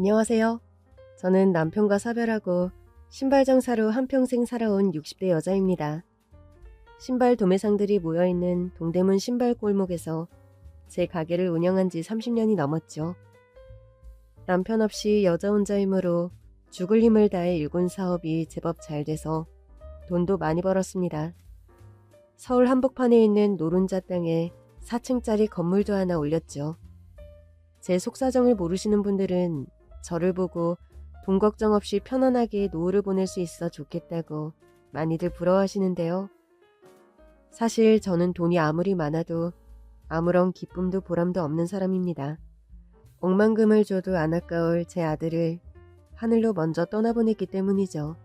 안녕하세요. 저는 남편과 사별하고 신발 장사로 한평생 살아온 60대 여자입니다. 신발 도매상들이 모여있는 동대문 신발 골목에서 제 가게를 운영한 지 30년이 넘었죠. 남편 없이 여자 혼자 힘으로 죽을 힘을 다해 일군 사업이 제법 잘 돼서 돈도 많이 벌었습니다. 서울 한복판에 있는 노른자 땅에 4층짜리 건물도 하나 올렸죠. 제 속사정을 모르시는 분들은 저를 보고 돈 걱정 없이 편안하게 노후를 보낼 수 있어 좋겠다고 많이들 부러워하시는데요. 사실 저는 돈이 아무리 많아도 아무런 기쁨도 보람도 없는 사람입니다. 억만금을 줘도 안 아까울 제 아들을 하늘로 먼저 떠나보냈기 때문이죠.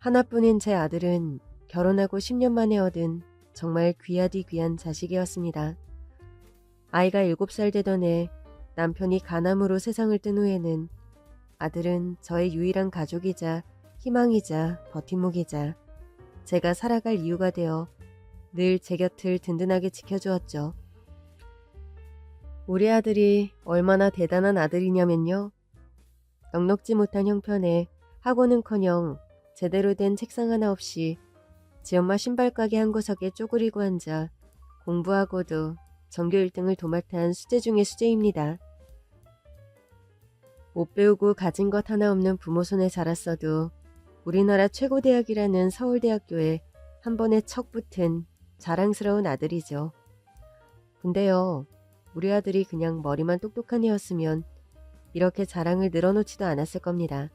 하나뿐인 제 아들은 결혼하고 10년 만에 얻은 정말 귀하디 귀한 자식이었습니다. 아이가 7살 되던 해 남편이 간암으로 세상을 뜬 후에는 아들은 저의 유일한 가족이자 희망이자 버팀목이자 제가 살아갈 이유가 되어 늘 제 곁을 든든하게 지켜주었죠. 우리 아들이 얼마나 대단한 아들이냐면요. 넉넉지 못한 형편에 학원은커녕 제대로 된 책상 하나 없이 지 엄마 신발가게 한 구석에 쪼그리고 앉아 공부하고도 전교 1등을 도맡아 수재 중의 수재입니다. 못 배우고 가진 것 하나 없는 부모 손에 자랐어도 우리나라 최고 대학이라는 서울대학교에 한 번에 척 붙은 자랑스러운 아들이죠. 근데요, 우리 아들이 그냥 머리만 똑똑한 애였으면 이렇게 자랑을 늘어놓지도 않았을 겁니다.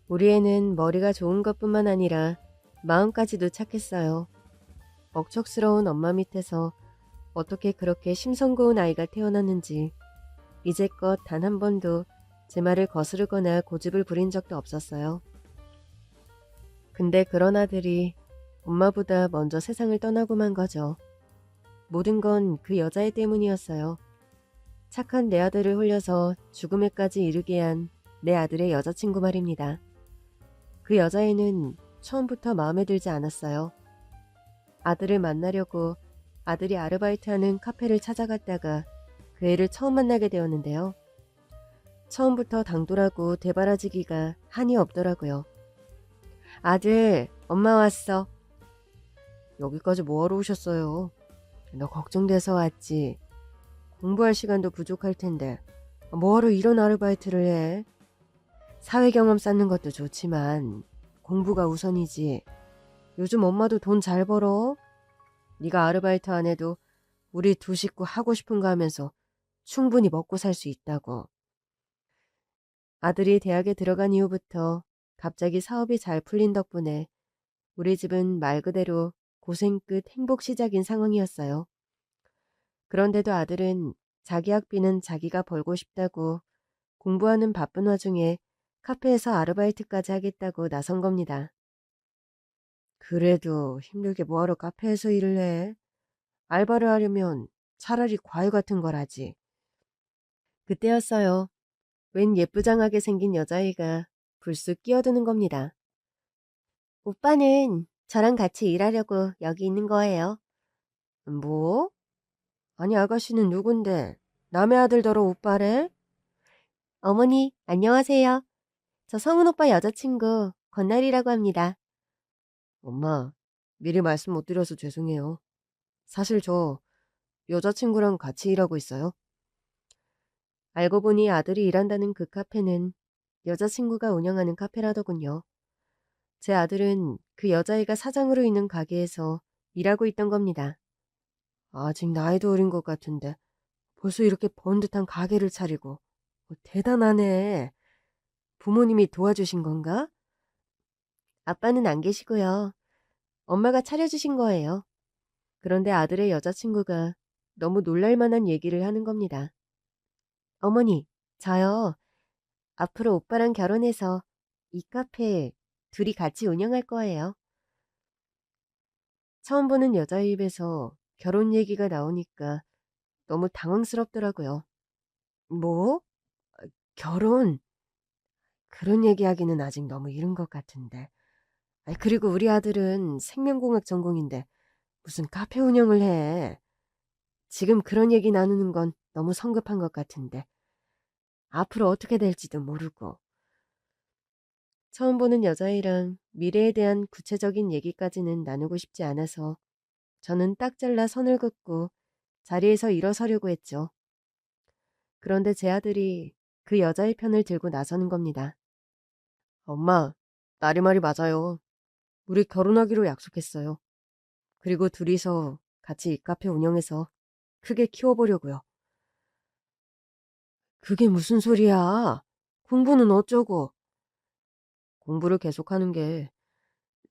우리 애는 머리가 좋은 것뿐만 아니라 마음까지도 착했어요. 억척스러운 엄마 밑에서 어떻게 그렇게 심성고운 아이가 태어났는지 이제껏 단 한 번도 제 말을 거스르거나 고집을 부린 적도 없었어요. 근데 그런 아들이 엄마보다 먼저 세상을 떠나고 만 거죠. 모든 건 그 여자애 때문이었어요. 착한 내 아들을 홀려서 죽음에까지 이르게 한 내 아들의 여자친구 말입니다. 그 여자애는 처음부터 마음에 들지 않았어요. 아들을 만나려고 아들이 아르바이트하는 카페를 찾아갔다가 그 애를 처음 만나게 되었는데요. 처음부터 당돌하고 대바라지기가 한이 없더라고요. 아들, 엄마 왔어. 여기까지 뭐하러 오셨어요? 너 걱정돼서 왔지. 공부할 시간도 부족할 텐데 뭐하러 이런 아르바이트를 해? 사회 경험 쌓는 것도 좋지만 공부가 우선이지. 요즘 엄마도 돈 잘 벌어. 네가 아르바이트 안 해도 우리 두 식구 하고 싶은 거 하면서 충분히 먹고 살 수 있다고. 아들이 대학에 들어간 이후부터 갑자기 사업이 잘 풀린 덕분에 우리 집은 말 그대로 고생 끝 행복 시작인 상황이었어요. 그런데도 아들은 자기 학비는 자기가 벌고 싶다고 공부하는 바쁜 와중에 카페에서 아르바이트까지 하겠다고 나선 겁니다. 그래도 힘들게 뭐하러 카페에서 일을 해? 알바를 하려면 차라리 과외 같은 걸 하지. 그때였어요. 웬 예쁘장하게 생긴 여자애가 불쑥 끼어드는 겁니다. 오빠는 저랑 같이 일하려고 여기 있는 거예요. 뭐? 아니 아가씨는 누군데? 남의 아들더러 오빠래? 어머니, 안녕하세요. 저 성은 오빠 여자친구 권나리라고 합니다. 엄마, 미리 말씀 못 드려서 죄송해요. 사실 저 여자친구랑 같이 일하고 있어요. 알고 보니 아들이 일한다는 그 카페는 여자친구가 운영하는 카페라더군요. 제 아들은 그 여자애가 사장으로 있는 가게에서 일하고 있던 겁니다. 아직 나이도 어린 것 같은데 벌써 이렇게 번듯한 가게를 차리고 대단하네. 부모님이 도와주신 건가? 아빠는 안 계시고요. 엄마가 차려주신 거예요. 그런데 아들의 여자친구가 너무 놀랄만한 얘기를 하는 겁니다. 어머니, 저요. 앞으로 오빠랑 결혼해서 이 카페 둘이 같이 운영할 거예요. 처음 보는 여자 입에서 결혼 얘기가 나오니까 너무 당황스럽더라고요. 뭐? 결혼? 그런 얘기하기는 아직 너무 이른 것 같은데. 그리고 우리 아들은 생명공학 전공인데 무슨 카페 운영을 해. 지금 그런 얘기 나누는 건 너무 성급한 것 같은데. 앞으로 어떻게 될지도 모르고. 처음 보는 여자애랑 미래에 대한 구체적인 얘기까지는 나누고 싶지 않아서 저는 딱 잘라 선을 긋고 자리에서 일어서려고 했죠. 그런데 제 아들이 그 여자의 편을 들고 나서는 겁니다. 엄마, 나리 말이 맞아요. 우리 결혼하기로 약속했어요. 그리고 둘이서 같이 이 카페 운영해서 크게 키워보려고요. 그게 무슨 소리야? 공부는 어쩌고? 공부를 계속하는 게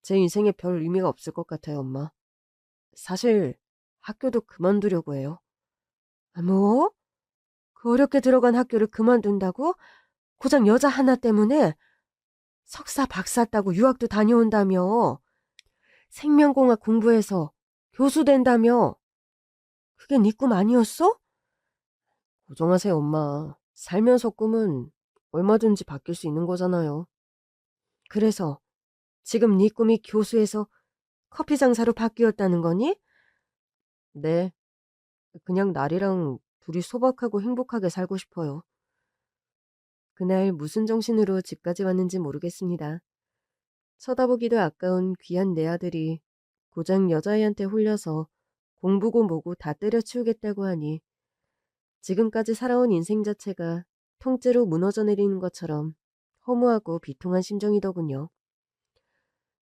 제 인생에 별 의미가 없을 것 같아요, 엄마. 사실 학교도 그만두려고 해요. 뭐? 그 어렵게 들어간 학교를 그만둔다고? 고작 여자 하나 때문에? 석사 박사 따고 유학도 다녀온다며. 생명공학 공부해서 교수 된다며. 그게 네 꿈 아니었어? 고정하세요, 엄마. 살면서 꿈은 얼마든지 바뀔 수 있는 거잖아요. 그래서 지금 네 꿈이 교수에서 커피 장사로 바뀌었다는 거니? 네, 그냥 날이랑 둘이 소박하고 행복하게 살고 싶어요. 그날 무슨 정신으로 집까지 왔는지 모르겠습니다. 쳐다보기도 아까운 귀한 내 아들이 고장 여자애한테 홀려서 공부고 뭐고 다 때려치우겠다고 하니 지금까지 살아온 인생 자체가 통째로 무너져 내리는 것처럼 허무하고 비통한 심정이더군요.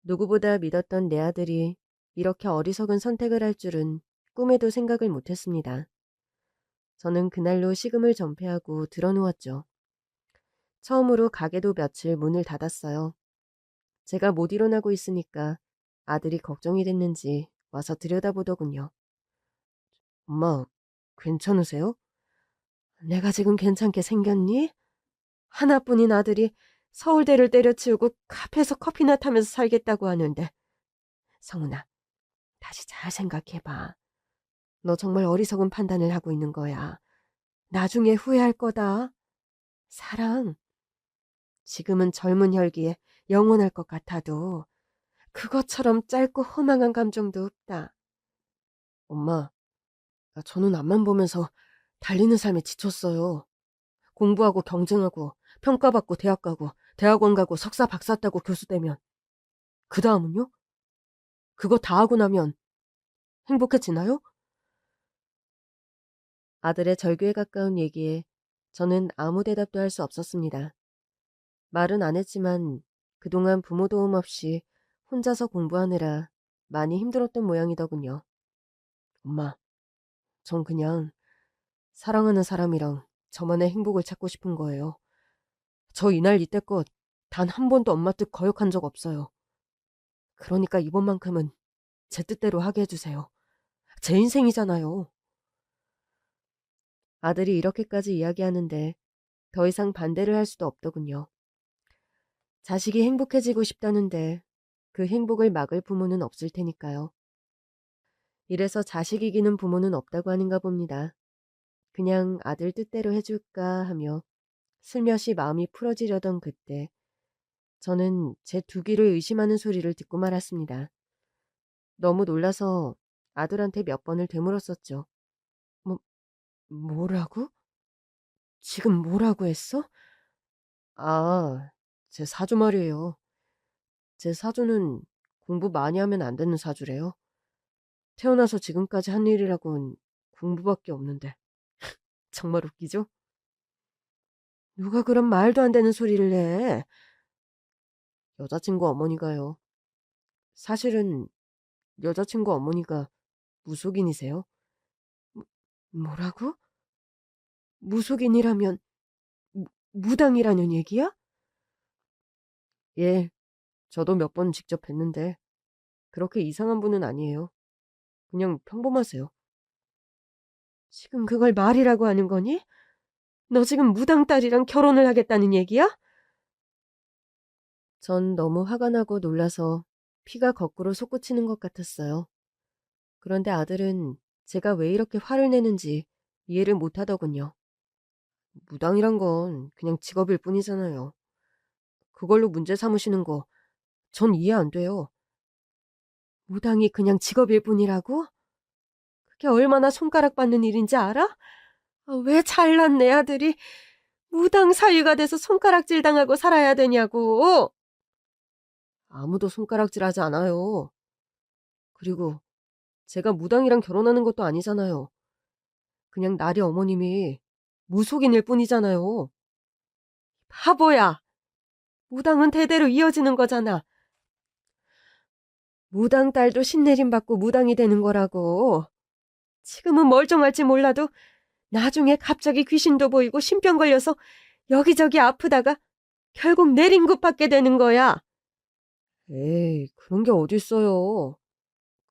누구보다 믿었던 내 아들이 이렇게 어리석은 선택을 할 줄은 꿈에도 생각을 못했습니다. 저는 그날로 식음을 전폐하고 드러누웠죠. 처음으로 가게도 며칠 문을 닫았어요. 제가 못 일어나고 있으니까 아들이 걱정이 됐는지 와서 들여다보더군요. 엄마, 괜찮으세요? 내가 지금 괜찮게 생겼니? 하나뿐인 아들이 서울대를 때려치우고 카페에서 커피나 타면서 살겠다고 하는데. 성훈아, 다시 잘 생각해봐. 너 정말 어리석은 판단을 하고 있는 거야. 나중에 후회할 거다. 사랑. 지금은 젊은 혈기에 영원할 것 같아도 그것처럼 짧고 허망한 감정도 없다. 엄마, 저는 앞만 보면서 달리는 삶에 지쳤어요. 공부하고 경쟁하고 평가받고 대학 가고 대학원 가고 석사 박사 따고 교수 되면 그 다음은요? 그거 다 하고 나면 행복해지나요? 아들의 절규에 가까운 얘기에 저는 아무 대답도 할 수 없었습니다. 말은 안 했지만 그동안 부모 도움 없이 혼자서 공부하느라 많이 힘들었던 모양이더군요. 엄마, 전 그냥 사랑하는 사람이랑 저만의 행복을 찾고 싶은 거예요. 저 이날 이때껏 단 한 번도 엄마 뜻 거역한 적 없어요. 그러니까 이번만큼은 제 뜻대로 하게 해주세요. 제 인생이잖아요. 아들이 이렇게까지 이야기하는데 더 이상 반대를 할 수도 없더군요. 자식이 행복해지고 싶다는데 그 행복을 막을 부모는 없을 테니까요. 이래서 자식 이기는 부모는 없다고 하는가 봅니다. 그냥 아들 뜻대로 해줄까 하며 슬며시 마음이 풀어지려던 그때 저는 제 두 귀를 의심하는 소리를 듣고 말았습니다. 너무 놀라서 아들한테 몇 번을 되물었었죠. 뭐, 뭐라고? 지금 뭐라고 했어? 아, 제 사주 말이에요. 제 사주는 공부 많이 하면 안 되는 사주래요. 태어나서 지금까지 한 일이라곤 공부밖에 없는데. 정말 웃기죠? 누가 그런 말도 안 되는 소리를 해? 여자친구 어머니가요. 사실은 여자친구 어머니가 무속인이세요. 뭐, 뭐라고? 무속인이라면 무당이라는 얘기야? 예, 저도 몇 번 직접 뵀는데 그렇게 이상한 분은 아니에요. 그냥 평범하세요. 지금 그걸 말이라고 하는 거니? 너 지금 무당 딸이랑 결혼을 하겠다는 얘기야? 전 너무 화가 나고 놀라서 피가 거꾸로 솟구치는 것 같았어요. 그런데 아들은 제가 왜 이렇게 화를 내는지 이해를 못하더군요. 무당이란 건 그냥 직업일 뿐이잖아요. 그걸로 문제 삼으시는 거 전 이해 안 돼요. 무당이 그냥 직업일 뿐이라고? 그게 얼마나 손가락 받는 일인지 알아? 왜 잘난 내 아들이 무당 사위가 돼서 손가락질 당하고 살아야 되냐고. 아무도 손가락질 하지 않아요. 그리고 제가 무당이랑 결혼하는 것도 아니잖아요. 그냥 나리 어머님이 무속인일 뿐이잖아요. 바보야. 무당은 대대로 이어지는 거잖아. 무당 딸도 신내림 받고 무당이 되는 거라고. 지금은 멀쩡할지 몰라도 나중에 갑자기 귀신도 보이고 신병 걸려서 여기저기 아프다가 결국 내린굿 받게 되는 거야. 에이, 그런 게 어딨어요.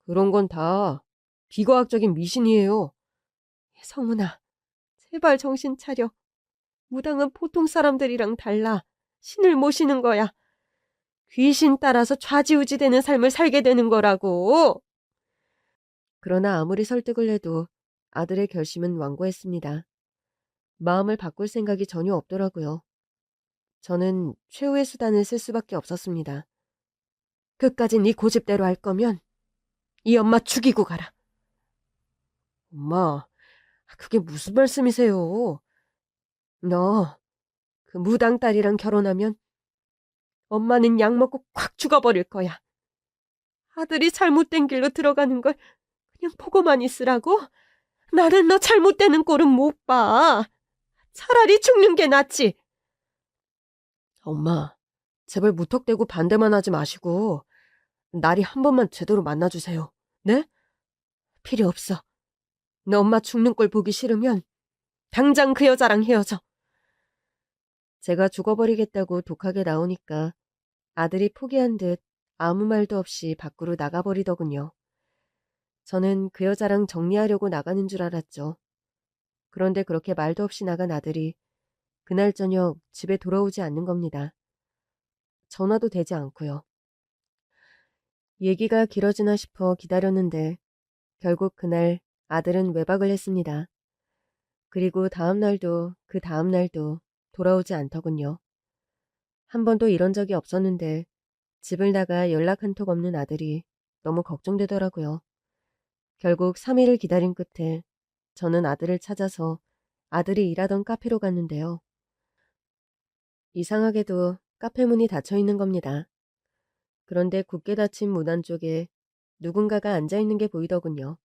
그런 건 다 비과학적인 미신이에요. 성은아, 제발 정신 차려. 무당은 보통 사람들이랑 달라. 신을 모시는 거야. 귀신 따라서 좌지우지되는 삶을 살게 되는 거라고. 그러나 아무리 설득을 해도 아들의 결심은 완고했습니다. 마음을 바꿀 생각이 전혀 없더라고요. 저는 최후의 수단을 쓸 수밖에 없었습니다. 끝까지 네 고집대로 할 거면 이 엄마 죽이고 가라. 엄마, 그게 무슨 말씀이세요? 너 그 무당 딸이랑 결혼하면 엄마는 약 먹고 콱 죽어버릴 거야. 아들이 잘못된 길로 들어가는 걸 그냥 보고만 있으라고? 나는 너 잘못되는 꼴은 못 봐. 차라리 죽는 게 낫지. 엄마, 제발 무턱대고 반대만 하지 마시고 나리 한 번만 제대로 만나주세요. 네? 필요 없어. 너 엄마 죽는 꼴 보기 싫으면 당장 그 여자랑 헤어져. 제가 죽어버리겠다고 독하게 나오니까 아들이 포기한 듯 아무 말도 없이 밖으로 나가버리더군요. 저는 그 여자랑 정리하려고 나가는 줄 알았죠. 그런데 그렇게 말도 없이 나간 아들이 그날 저녁 집에 돌아오지 않는 겁니다. 전화도 되지 않고요. 얘기가 길어지나 싶어 기다렸는데 결국 그날 아들은 외박을 했습니다. 그리고 다음 날도 그 다음 날도 돌아오지 않더군요. 한 번도 이런 적이 없었는데 집을 나가 연락 한 톡 없는 아들이 너무 걱정되더라고요. 결국 3일을 기다린 끝에 저는 아들을 찾아서 아들이 일하던 카페로 갔는데요. 이상하게도 카페 문이 닫혀 있는 겁니다. 그런데 굳게 닫힌 문 안쪽에 누군가가 앉아있는 게 보이더군요.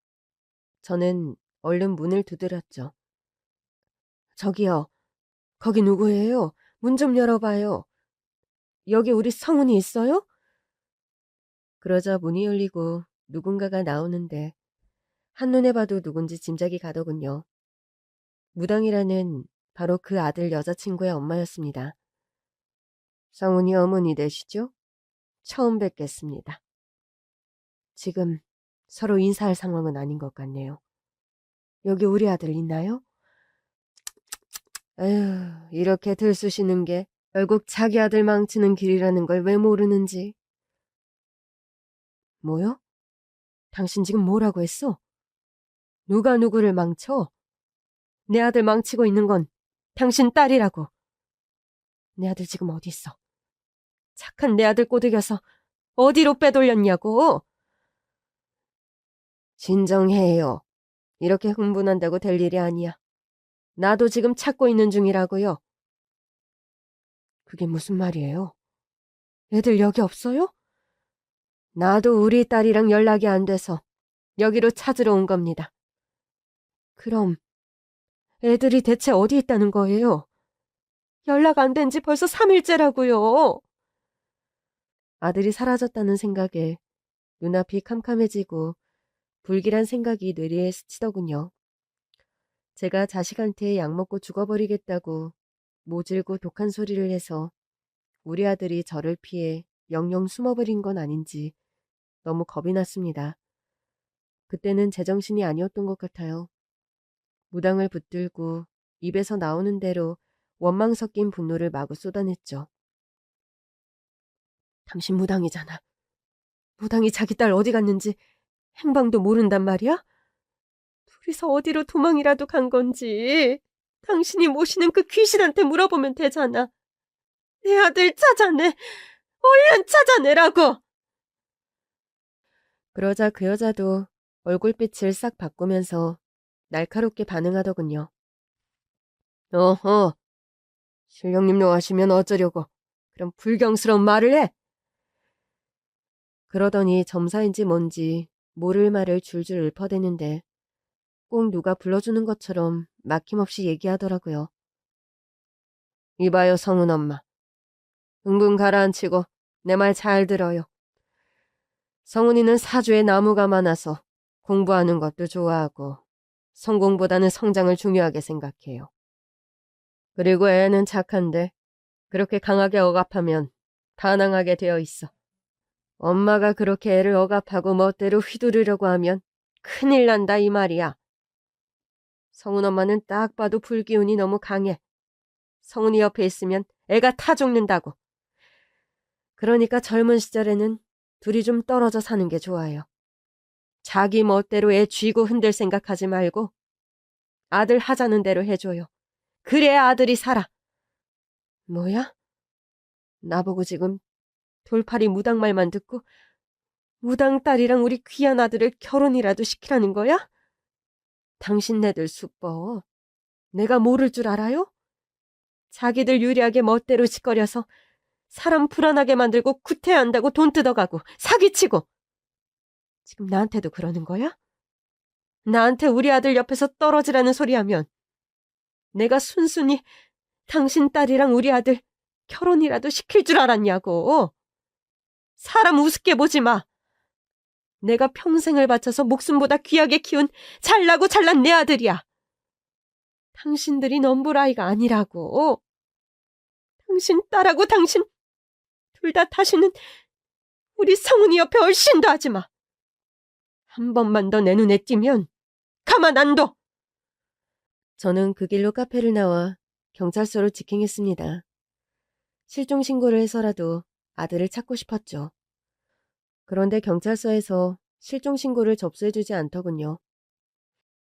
저는 얼른 문을 두드렸죠. 저기요, 거기 누구예요? 문 좀 열어봐요. 여기 우리 성훈이 있어요? 그러자 문이 열리고 누군가가 나오는데 한눈에 봐도 누군지 짐작이 가더군요. 무당이라는 바로 그 아들 여자친구의 엄마였습니다. 성훈이 어머니 되시죠? 처음 뵙겠습니다. 지금 서로 인사할 상황은 아닌 것 같네요. 여기 우리 아들 있나요? 에휴, 이렇게 들쑤시는 게 결국 자기 아들 망치는 길이라는 걸 왜 모르는지. 뭐요? 당신 지금 뭐라고 했어? 누가 누구를 망쳐? 내 아들 망치고 있는 건 당신 딸이라고. 내 아들 지금 어디 있어? 착한 내 아들 꼬드겨서 어디로 빼돌렸냐고. 진정해요. 이렇게 흥분한다고 될 일이 아니야. 나도 지금 찾고 있는 중이라고요. 그게 무슨 말이에요? 애들 여기 없어요? 나도 우리 딸이랑 연락이 안 돼서 여기로 찾으러 온 겁니다. 그럼 애들이 대체 어디 있다는 거예요? 연락 안 된 지 벌써 3일째라고요. 아들이 사라졌다는 생각에 눈앞이 캄캄해지고 불길한 생각이 뇌리에 스치더군요. 제가 자식한테 약 먹고 죽어버리겠다고 모질고 독한 소리를 해서 우리 아들이 저를 피해 영영 숨어버린 건 아닌지 너무 겁이 났습니다. 그때는 제정신이 아니었던 것 같아요. 무당을 붙들고 입에서 나오는 대로 원망 섞인 분노를 마구 쏟아냈죠. 당신 무당이잖아. 무당이 자기 딸 어디 갔는지 행방도 모른단 말이야? 둘이서 어디로 도망이라도 간 건지 당신이 모시는 그 귀신한테 물어보면 되잖아. 내 아들 찾아내. 얼른 찾아내라고. 그러자 그 여자도 얼굴빛을 싹 바꾸면서 날카롭게 반응하더군요. 어허, 실령님도 하시면 어쩌려고 그런 불경스러운 말을 해? 그러더니 점사인지 뭔지 모를 말을 줄줄 읊어대는데 꼭 누가 불러주는 것처럼 막힘없이 얘기하더라고요. 이봐요, 성은 엄마. 흥분 가라앉히고 내 말 잘 들어요. 성은이는 사주에 나무가 많아서 공부하는 것도 좋아하고 성공보다는 성장을 중요하게 생각해요. 그리고 애는 착한데 그렇게 강하게 억압하면 반항하게 되어 있어. 엄마가 그렇게 애를 억압하고 멋대로 휘두르려고 하면 큰일 난다 이 말이야. 성은 엄마는 딱 봐도 불기운이 너무 강해. 성은이 옆에 있으면 애가 타 죽는다고. 그러니까 젊은 시절에는 둘이 좀 떨어져 사는 게 좋아요. 자기 멋대로 애 쥐고 흔들 생각하지 말고 아들 하자는 대로 해줘요. 그래야 아들이 살아. 뭐야? 나보고 지금 돌팔이 무당 말만 듣고 무당 딸이랑 우리 귀한 아들을 결혼이라도 시키라는 거야? 당신네들 수법 내가 모를 줄 알아요? 자기들 유리하게 멋대로 짓거려서 사람 불안하게 만들고 구태한다고 돈 뜯어가고 사기치고 지금 나한테도 그러는 거야? 나한테 우리 아들 옆에서 떨어지라는 소리 하면 내가 순순히 당신 딸이랑 우리 아들 결혼이라도 시킬 줄 알았냐고. 사람 우습게 보지 마. 내가 평생을 바쳐서 목숨보다 귀하게 키운 잘나고 잘난 내 아들이야. 당신들이 넘볼 아이가 아니라고. 당신 딸하고 당신 둘 다 다시는 우리 성은이 옆에 얼씬도 하지 마. 한 번만 더 내 눈에 띄면 가만 안 둬. 저는 그 길로 카페를 나와 경찰서로 직행했습니다. 실종 신고를 해서라도 아들을 찾고 싶었죠. 그런데 경찰서에서 실종 신고를 접수해주지 않더군요.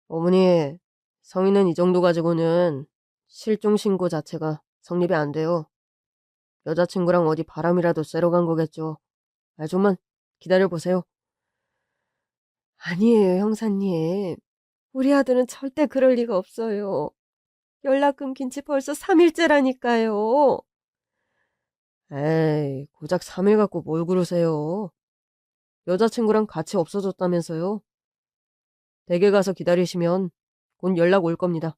어머니, 성인은 이 정도 가지고는 실종 신고 자체가 성립이 안 돼요. 여자친구랑 어디 바람이라도 쐬러 간 거겠죠. 좀만 기다려보세요. 아니에요, 형사님. 우리 아들은 절대 그럴 리가 없어요. 연락 끊긴 지 벌써 3일째라니까요. 에이, 고작 3일 갖고 뭘 그러세요. 여자친구랑 같이 없어졌다면서요. 댁에 가서 기다리시면 곧 연락 올 겁니다.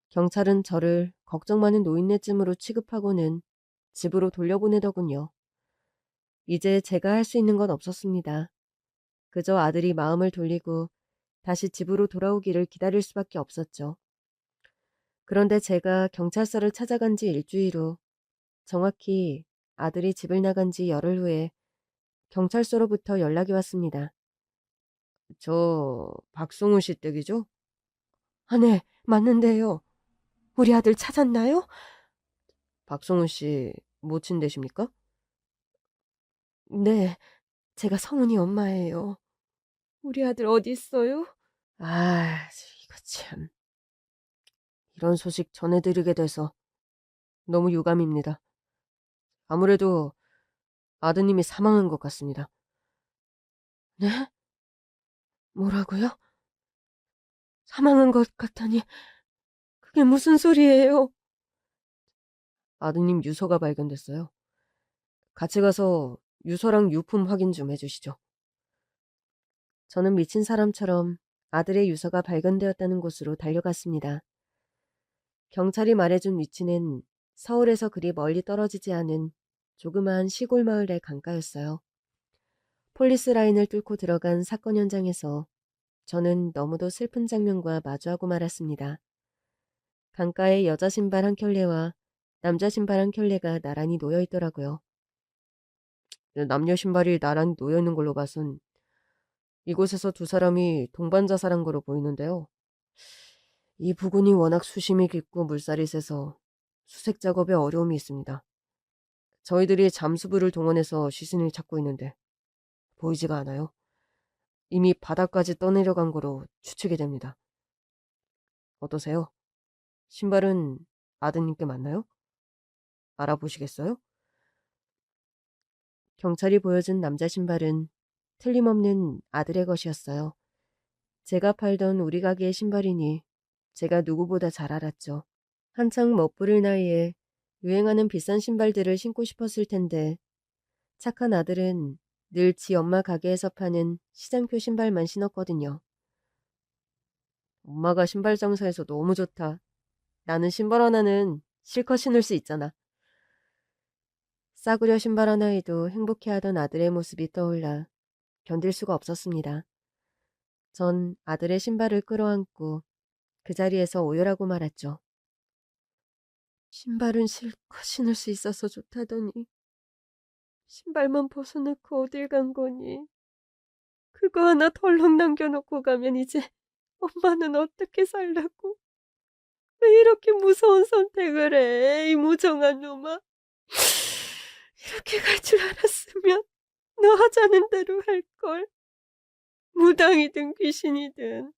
경찰은 저를 걱정 많은 노인네쯤으로 취급하고는 집으로 돌려보내더군요. 이제 제가 할 수 있는 건 없었습니다. 그저 아들이 마음을 돌리고 다시 집으로 돌아오기를 기다릴 수밖에 없었죠. 그런데 제가 경찰서를 찾아간 지 일주일 후, 정확히 아들이 집을 나간 지 열흘 후에 경찰서로부터 연락이 왔습니다. 저 박성우 씨 댁이죠? 아, 네, 맞는데요. 우리 아들 찾았나요? 박성우 씨 모친 되십니까? 네, 제가 성훈이 엄마예요. 우리 아들 어디 있어요? 아, 이거 참. 이런 소식 전해드리게 돼서 너무 유감입니다. 아무래도 아드님이 사망한 것 같습니다. 네? 뭐라고요? 사망한 것 같다니 그게 무슨 소리예요? 아드님 유서가 발견됐어요. 같이 가서 유서랑 유품 확인 좀 해주시죠. 저는 미친 사람처럼 아들의 유서가 발견되었다는 곳으로 달려갔습니다. 경찰이 말해준 위치는 서울에서 그리 멀리 떨어지지 않은 조그마한 시골 마을의 강가였어요. 폴리스 라인을 뚫고 들어간 사건 현장에서 저는 너무도 슬픈 장면과 마주하고 말았습니다. 강가에 여자 신발 한 켤레와 남자 신발 한 켤레가 나란히 놓여 있더라고요. 남녀 신발이 나란히 놓여 있는 걸로 봐선 이곳에서 두 사람이 동반 자살한 거로 보이는데요. 이 부근이 워낙 수심이 깊고 물살이 세서 수색 작업에 어려움이 있습니다. 저희들이 잠수부를 동원해서 시신을 찾고 있는데 보이지가 않아요. 이미 바닥까지 떠내려간 거로 추측이 됩니다. 어떠세요? 신발은 아드님께 맞나요? 알아보시겠어요? 경찰이 보여준 남자 신발은 틀림없는 아들의 것이었어요. 제가 팔던 우리 가게의 신발이니 제가 누구보다 잘 알았죠. 한창 멋부릴 나이에 유행하는 비싼 신발들을 신고 싶었을 텐데 착한 아들은 늘 지 엄마 가게에서 파는 시장표 신발만 신었거든요. 엄마가 신발 장사해서 너무 좋다. 나는 신발 하나는 실컷 신을 수 있잖아. 싸구려 신발 하나에도 행복해하던 아들의 모습이 떠올라 견딜 수가 없었습니다. 전 아들의 신발을 끌어안고 그 자리에서 오열하고 말았죠. 신발은 실컷 신을 수 있어서 좋다더니 신발만 벗어놓고 어딜 간 거니? 그거 하나 덜렁 남겨놓고 가면 이제 엄마는 어떻게 살라고? 왜 이렇게 무서운 선택을 해, 이 무정한 놈아? 이렇게 갈 줄 알았으면 너 하자는 대로 할걸. 무당이든 귀신이든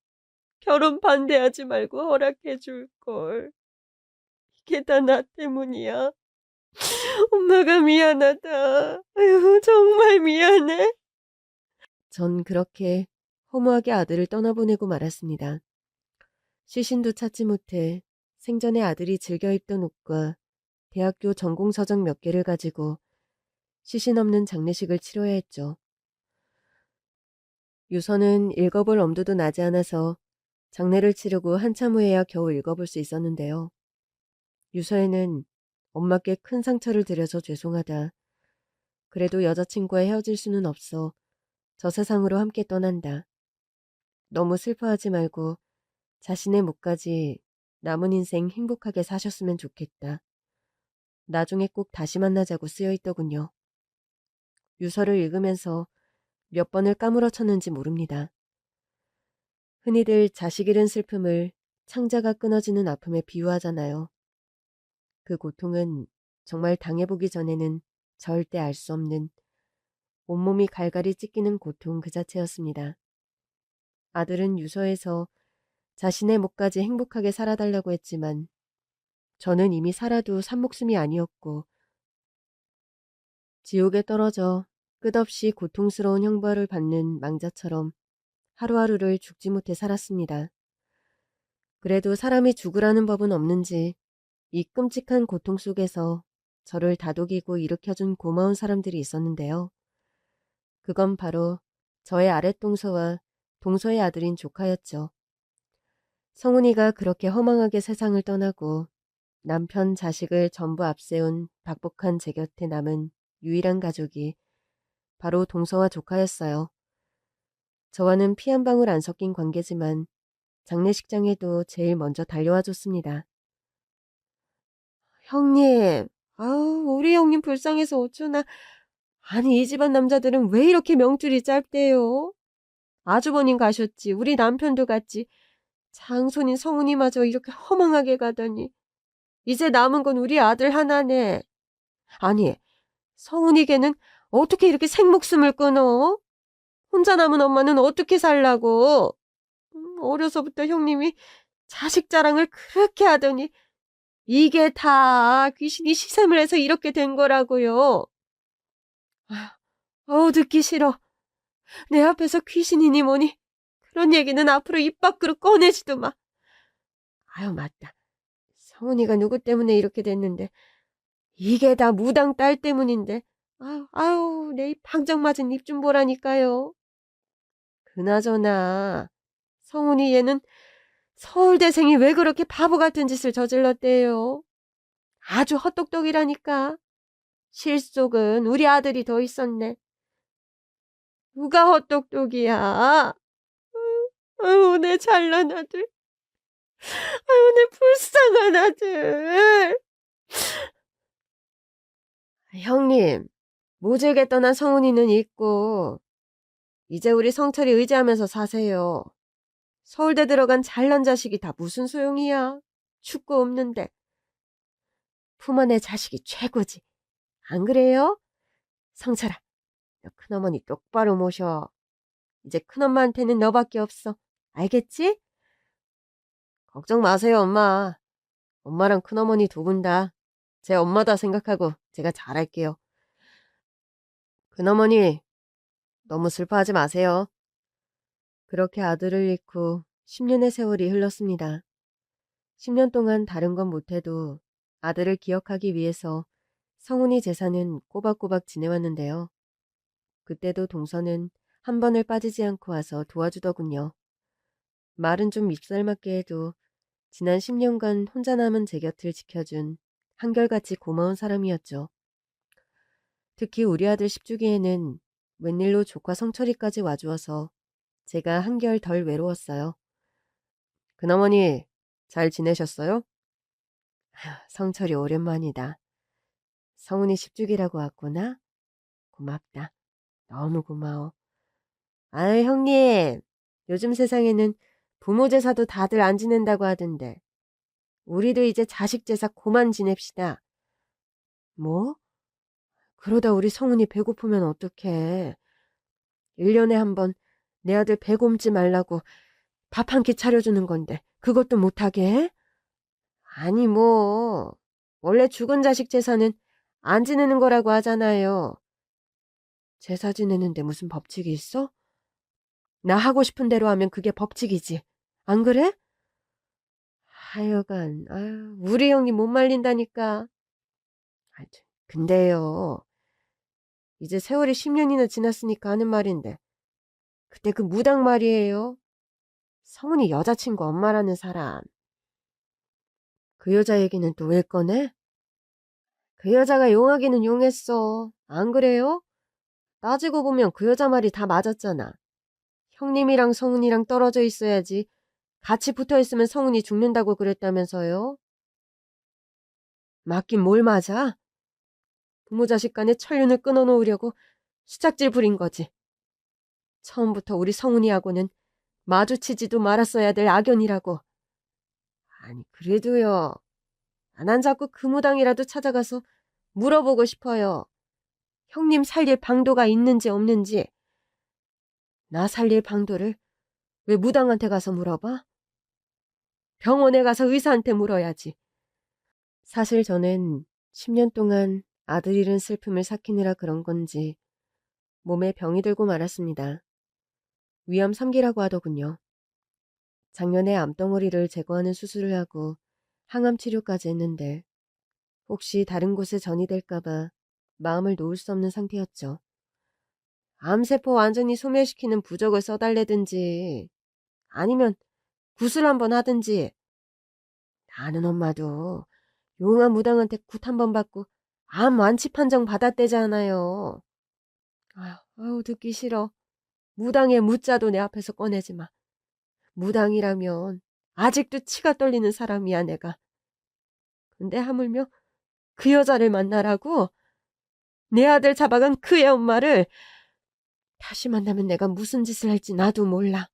결혼 반대하지 말고 허락해 줄걸. 이게 다 나 때문이야. 엄마가 미안하다. 아유, 정말 미안해. 전 그렇게 허무하게 아들을 떠나보내고 말았습니다. 시신도 찾지 못해 생전에 아들이 즐겨 입던 옷과 대학교 전공서적 몇 개를 가지고 시신 없는 장례식을 치러야 했죠. 유서는 읽어볼 엄두도 나지 않아서 장례를 치르고 한참 후에야 겨우 읽어볼 수 있었는데요. 유서에는 엄마께 큰 상처를 드려서 죄송하다. 그래도 여자친구와 헤어질 수는 없어 저 세상으로 함께 떠난다. 너무 슬퍼하지 말고 자신의 몫까지 남은 인생 행복하게 사셨으면 좋겠다. 나중에 꼭 다시 만나자고 쓰여있더군요. 유서를 읽으면서 몇 번을 까무러쳤는지 모릅니다. 흔히들 자식 잃은 슬픔을 창자가 끊어지는 아픔에 비유하잖아요. 그 고통은 정말 당해보기 전에는 절대 알 수 없는 온몸이 갈갈이 찢기는 고통 그 자체였습니다. 아들은 유서에서 자신의 몫까지 행복하게 살아달라고 했지만 저는 이미 살아도 산 목숨이 아니었고 지옥에 떨어져 끝없이 고통스러운 형벌을 받는 망자처럼 하루하루를 죽지 못해 살았습니다. 그래도 사람이 죽으라는 법은 없는지 이 끔찍한 고통 속에서 저를 다독이고 일으켜준 고마운 사람들이 있었는데요. 그건 바로 저의 아랫동서와 동서의 아들인 조카였죠. 성훈이가 그렇게 허망하게 세상을 떠나고 남편 자식을 전부 앞세운 박복한 제 곁에 남은 유일한 가족이 바로 동서와 조카였어요. 저와는 피 한 방울 안 섞인 관계지만 장례식장에도 제일 먼저 달려와 줬습니다. 형님, 아우 우리 형님 불쌍해서 어쩌나. 아니 이 집안 남자들은 왜 이렇게 명줄이 짧대요? 아주버님 가셨지, 우리 남편도 갔지. 장손인 성훈이마저 이렇게 허망하게 가다니. 이제 남은 건 우리 아들 하나네. 아니, 성훈이 걔는 어떻게 이렇게 생목숨을 끊어? 혼자 남은 엄마는 어떻게 살라고? 어려서부터 형님이 자식 자랑을 그렇게 하더니 이게 다 귀신이 시샘을 해서 이렇게 된 거라고요. 어우, 듣기 싫어. 내 앞에서 귀신이니 뭐니 그런 얘기는 앞으로 입 밖으로 꺼내지도 마. 아유, 맞다. 성훈이가 누구 때문에 이렇게 됐는데 이게 다 무당 딸 때문인데. 아유, 내 입 방정 맞은 입 좀 보라니까요. 그나저나 성훈이 얘는 서울대생이 왜 그렇게 바보 같은 짓을 저질렀대요. 아주 헛똑똑이라니까. 실속은 우리 아들이 더 있었네. 누가 헛똑똑이야? 아유, 내 잘난 아들. 아유, 내 불쌍한 아들. 형님, 모질게 떠난 성훈이는 있고 이제 우리 성철이 의지하면서 사세요. 서울대 들어간 잘난 자식이 다 무슨 소용이야. 축구 없는데. 품어내 자식이 최고지. 안 그래요? 성철아, 너 큰어머니 똑바로 모셔. 이제 큰엄마한테는 너밖에 없어. 알겠지? 걱정 마세요, 엄마. 엄마랑 큰어머니 두 분 다 제 엄마다 생각하고 제가 잘할게요. 큰어머니, 너무 슬퍼하지 마세요. 그렇게 아들을 잃고 10년의 세월이 흘렀습니다. 10년 동안 다른 건 못해도 아들을 기억하기 위해서 성훈이 제사는 꼬박꼬박 지내왔는데요. 그때도 동서는 한 번을 빠지지 않고 와서 도와주더군요. 말은 좀 밉살맞게 해도 지난 10년간 혼자 남은 제 곁을 지켜준 한결같이 고마운 사람이었죠. 특히 우리 아들 10주기에는 웬일로 조카 성철이까지 와주어서 제가 한결 덜 외로웠어요. 큰어머니 잘 지내셨어요? 성철이 오랜만이다. 성훈이 10주기라고 왔구나? 고맙다. 너무 고마워. 아유 형님, 요즘 세상에는 부모 제사도 다들 안 지낸다고 하던데 우리도 이제 자식 제사 그만 지냅시다. 뭐? 그러다 우리 성훈이 배고프면 어떡해. 1년에 한 번 내 아들 배 굶지 말라고 밥 한 끼 차려주는 건데 그것도 못하게 해? 아니 뭐 원래 죽은 자식 제사는 안 지내는 거라고 하잖아요. 제사 지내는데 무슨 법칙이 있어? 나 하고 싶은 대로 하면 그게 법칙이지. 안 그래? 하여간 아유, 우리 형님 못 말린다니까. 근데요. 이제 세월이 10년이나 지났으니까 하는 말인데 그때 그 무당 말이에요. 성훈이 여자친구 엄마라는 사람. 그 여자 얘기는 또 왜 꺼내? 그 여자가 용하기는 용했어. 안 그래요? 따지고 보면 그 여자 말이 다 맞았잖아. 형님이랑 성훈이랑 떨어져 있어야지. 같이 붙어 있으면 성훈이 죽는다고 그랬다면서요? 맞긴 뭘 맞아? 부모 자식 간의 천륜을 끊어놓으려고 수작질 부린 거지. 처음부터 우리 성훈이하고는 마주치지도 말았어야 될 악연이라고. 아니 그래도요. 난 자꾸 그 무당이라도 찾아가서 물어보고 싶어요. 형님 살릴 방도가 있는지 없는지. 나 살릴 방도를 왜 무당한테 가서 물어봐? 병원에 가서 의사한테 물어야지. 사실 저는 10년 동안 아들 잃은 슬픔을 삭히느라 그런 건지 몸에 병이 들고 말았습니다. 위암 3기라고 하더군요. 작년에 암덩어리를 제거하는 수술을 하고 항암 치료까지 했는데 혹시 다른 곳에 전이 될까봐 마음을 놓을 수 없는 상태였죠. 암세포 완전히 소멸시키는 부적을 써달래든지 아니면 굿을 한번 하든지. 나는 엄마도 용한 무당한테 굿 한 번 받고 암 완치 판정 받았대잖아요. 아유 듣기 싫어. 무당의 무자도 내 앞에서 꺼내지 마. 무당이라면 아직도 치가 떨리는 사람이야 내가. 근데 하물며 그 여자를 만나라고? 내 아들 잡아간 그의 엄마를 다시 만나면 내가 무슨 짓을 할지 나도 몰라.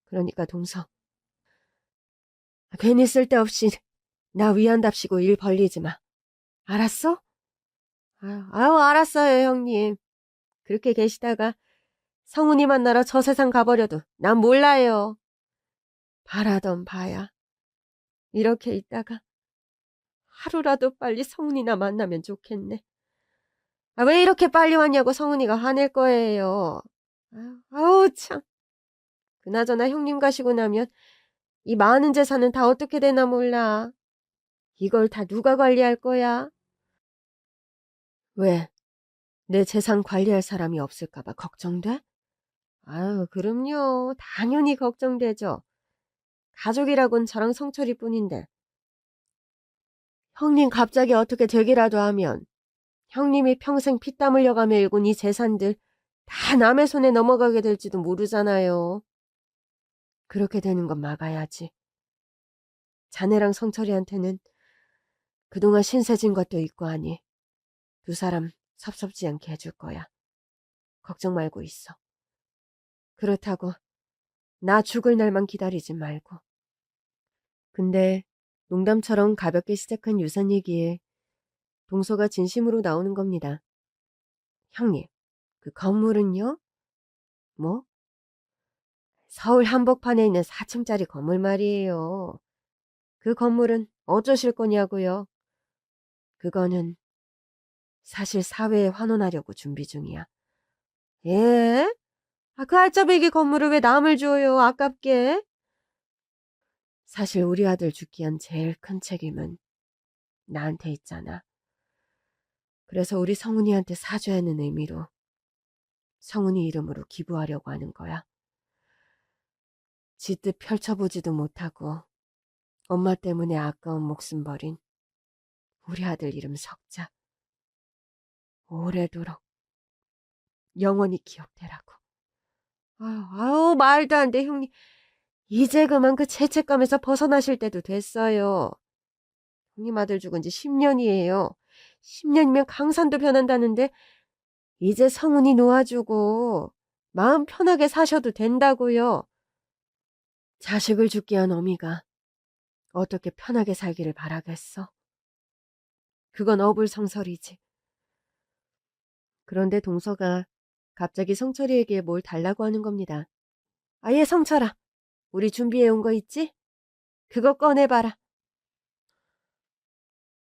그러니까 동서, 괜히 쓸데없이 나 위한답시고 일 벌리지 마. 알았어? 아유 알았어요 형님. 그렇게 계시다가 성훈이 만나러 저 세상 가버려도 난 몰라요. 바라던 바야. 이렇게 있다가 하루라도 빨리 성훈이나 만나면 좋겠네. 왜 이렇게 빨리 왔냐고 성훈이가 화낼 거예요. 아우 참. 그나저나 형님 가시고 나면 이 많은 재산은 다 어떻게 되나 몰라. 이걸 다 누가 관리할 거야? 왜? 내 재산 관리할 사람이 없을까 봐 걱정돼? 아유, 그럼요. 당연히 걱정되죠. 가족이라곤 저랑 성철이뿐인데. 형님 갑자기 어떻게 되기라도 하면 형님이 평생 피땀 흘려가며 일군 이 재산들 다 남의 손에 넘어가게 될지도 모르잖아요. 그렇게 되는 건 막아야지. 자네랑 성철이한테는 그동안 신세진 것도 있고 하니 두 사람 섭섭지 않게 해줄 거야. 걱정 말고 있어. 그렇다고 나 죽을 날만 기다리지 말고. 근데 농담처럼 가볍게 시작한 유산 얘기에 동서가 진심으로 나오는 겁니다. 형님, 그 건물은요? 뭐? 서울 한복판에 있는 4층짜리 건물 말이에요. 그 건물은 어쩌실 거냐고요? 그거는 사실 사회에 환원하려고 준비 중이야. 예? 그 알짜배기 건물을 왜 남을 줘요? 아깝게. 사실 우리 아들 죽기 위한 제일 큰 책임은 나한테 있잖아. 그래서 우리 성훈이한테 사죄하는 의미로 성훈이 이름으로 기부하려고 하는 거야. 지 뜻 펼쳐보지도 못하고 엄마 때문에 아까운 목숨 버린 우리 아들 이름 석자. 오래도록 영원히 기억되라고. 아유, 말도 안 돼, 형님. 이제 그만 그 죄책감에서 벗어나실 때도 됐어요. 형님 아들 죽은 지 10년이에요. 10년이면 강산도 변한다는데 이제 성훈이 놓아주고 마음 편하게 사셔도 된다고요. 자식을 죽게 한 어미가 어떻게 편하게 살기를 바라겠어? 그건 어불성설이지. 그런데 동서가 갑자기 성철이에게 뭘 달라고 하는 겁니다. 아예 성철아, 우리 준비해온 거 있지? 그거 꺼내봐라.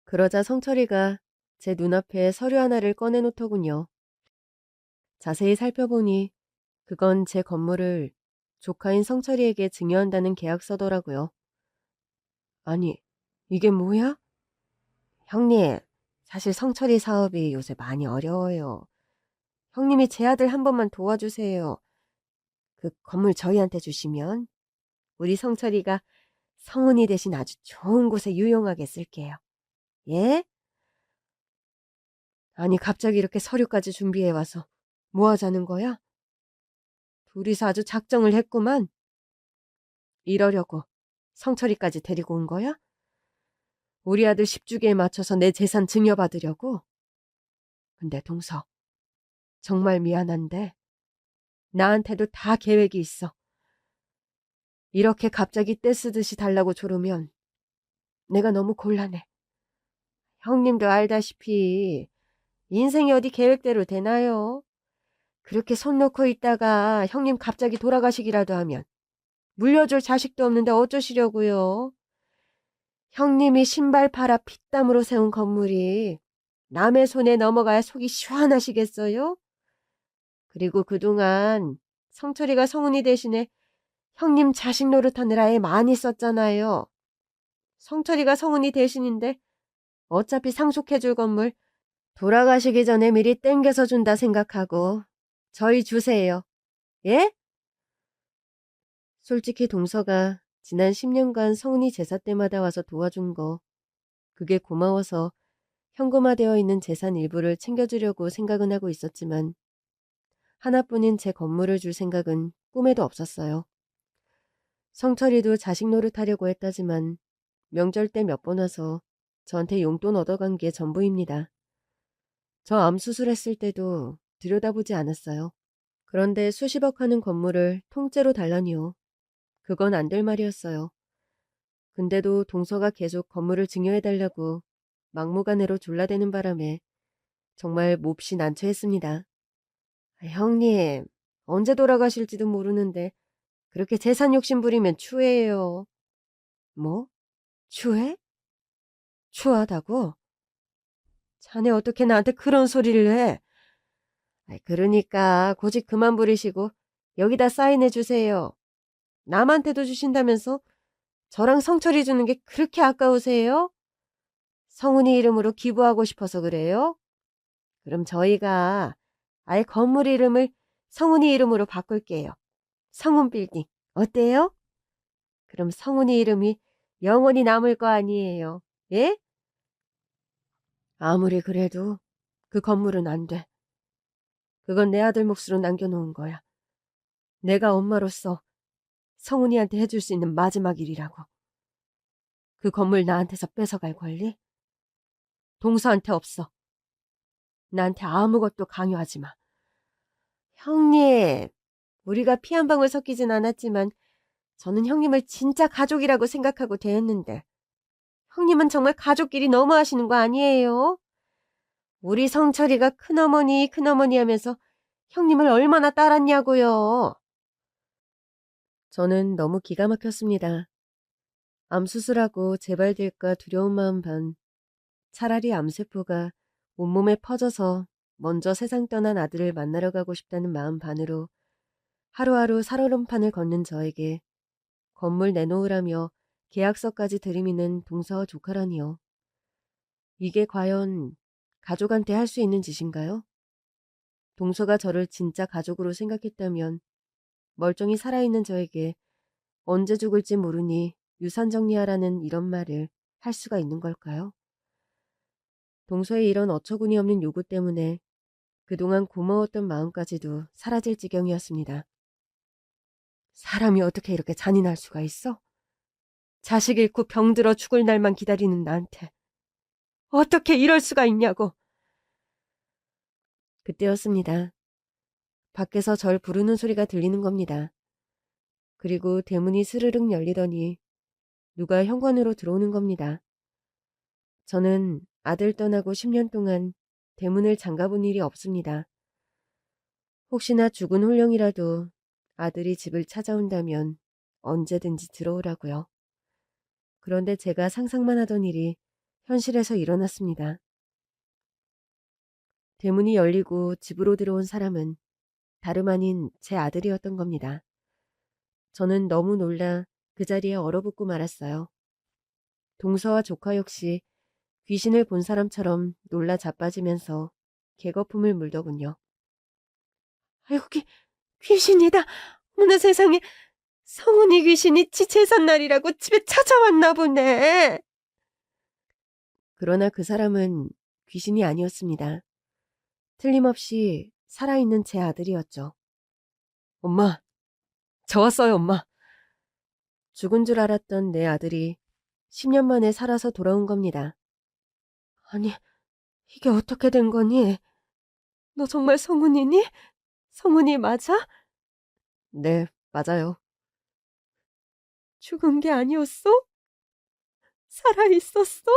그러자 성철이가 제 눈앞에 서류 하나를 꺼내놓더군요. 자세히 살펴보니 그건 제 건물을 조카인 성철이에게 증여한다는 계약서더라고요. 아니, 이게 뭐야? 형님, 사실 성철이 사업이 요새 많이 어려워요. 형님이 제 아들 한 번만 도와주세요. 그 건물 저희한테 주시면 우리 성철이가 성은이 대신 아주 좋은 곳에 유용하게 쓸게요. 예? 아니 갑자기 이렇게 서류까지 준비해와서 뭐 하자는 거야? 둘이서 아주 작정을 했구만. 이러려고 성철이까지 데리고 온 거야? 우리 아들 10주기에 맞춰서 내 재산 증여받으려고? 근데 동서, 정말 미안한데 나한테도 다 계획이 있어. 이렇게 갑자기 떼쓰듯이 달라고 조르면 내가 너무 곤란해. 형님도 알다시피 인생이 어디 계획대로 되나요? 그렇게 손 놓고 있다가 형님 갑자기 돌아가시기라도 하면 물려줄 자식도 없는데 어쩌시려고요? 형님이 신발 팔아 피땀으로 세운 건물이 남의 손에 넘어가야 속이 시원하시겠어요? 그리고 그동안 성철이가 성훈이 대신에 형님 자식 노릇하느라 애 많이 썼잖아요. 성철이가 성훈이 대신인데 어차피 상속해줄 건물 돌아가시기 전에 미리 땡겨서 준다 생각하고 저희 주세요. 예? 솔직히 동서가 지난 10년간 성훈이 제사 때마다 와서 도와준 거 그게 고마워서 현금화되어 있는 재산 일부를 챙겨주려고 생각은 하고 있었지만 하나뿐인 제 건물을 줄 생각은 꿈에도 없었어요. 성철이도 자식 노릇하려고 했다지만 명절 때 몇 번 와서 저한테 용돈 얻어간 게 전부입니다. 저 암 수술했을 때도 들여다보지 않았어요. 그런데 수십억 하는 건물을 통째로 달라니요. 그건 안 될 말이었어요. 근데도 동서가 계속 건물을 증여해달라고 막무가내로 졸라대는 바람에 정말 몹시 난처했습니다. 형님, 언제 돌아가실지도 모르는데 그렇게 재산 욕심 부리면 추해요. 뭐? 추해? 추하다고? 자네 어떻게 나한테 그런 소리를 해? 그러니까 고집 그만 부리시고 여기다 사인해 주세요. 남한테도 주신다면서 저랑 성철이 주는 게 그렇게 아까우세요? 성훈이 이름으로 기부하고 싶어서 그래요? 그럼 저희가 아예 건물 이름을 성훈이 이름으로 바꿀게요. 성훈빌딩. 어때요? 그럼 성훈이 이름이 영원히 남을 거 아니에요. 예? 아무리 그래도 그 건물은 안 돼. 그건 내 아들 몫으로 남겨놓은 거야. 내가 엄마로서 성훈이한테 해줄 수 있는 마지막 일이라고. 그 건물 나한테서 뺏어갈 권리? 동서한테 없어. 나한테 아무것도 강요하지 마. 형님, 우리가 피 한 방울 섞이진 않았지만 저는 형님을 진짜 가족이라고 생각하고 대했는데 형님은 정말 가족끼리 너무하시는 거 아니에요? 우리 성철이가 큰어머니 하면서 형님을 얼마나 따랐냐고요. 저는 너무 기가 막혔습니다. 암 수술하고 재발될까 두려운 마음 반, 차라리 암세포가 온몸에 퍼져서 먼저 세상 떠난 아들을 만나러 가고 싶다는 마음 반으로 하루하루 살얼음판을 걷는 저에게 건물 내놓으라며 계약서까지 들이미는 동서와 조카라니요. 이게 과연 가족한테 할 수 있는 짓인가요? 동서가 저를 진짜 가족으로 생각했다면 멀쩡히 살아있는 저에게 언제 죽을지 모르니 유산 정리하라는 이런 말을 할 수가 있는 걸까요? 동서의 이런 어처구니 없는 요구 때문에 그동안 고마웠던 마음까지도 사라질 지경이었습니다. 사람이 어떻게 이렇게 잔인할 수가 있어? 자식 잃고 병들어 죽을 날만 기다리는 나한테 어떻게 이럴 수가 있냐고. 그때였습니다. 밖에서 절 부르는 소리가 들리는 겁니다. 그리고 대문이 스르륵 열리더니 누가 현관으로 들어오는 겁니다. 저는 아들 떠나고 10년 동안 대문을 잠가본 일이 없습니다. 혹시나 죽은 홀령이라도 아들이 집을 찾아온다면 언제든지 들어오라고요. 그런데 제가 상상만 하던 일이 현실에서 일어났습니다. 대문이 열리고 집으로 들어온 사람은 다름 아닌 제 아들이었던 겁니다. 저는 너무 놀라 그 자리에 얼어붙고 말았어요. 동서와 조카 역시 귀신을 본 사람처럼 놀라 자빠지면서 개거품을 물더군요. 아이고, 귀신이다. 어머나 세상에, 성훈이 귀신이 지 제삿날이라고 집에 찾아왔나 보네. 그러나 그 사람은 귀신이 아니었습니다. 틀림없이 살아있는 제 아들이었죠. 엄마, 저 왔어요, 엄마. 죽은 줄 알았던 내 아들이 10년 만에 살아서 돌아온 겁니다. 아니, 이게 어떻게 된 거니? 너 정말 성훈이니? 성훈이 맞아? 네, 맞아요. 죽은 게 아니었어? 살아있었어?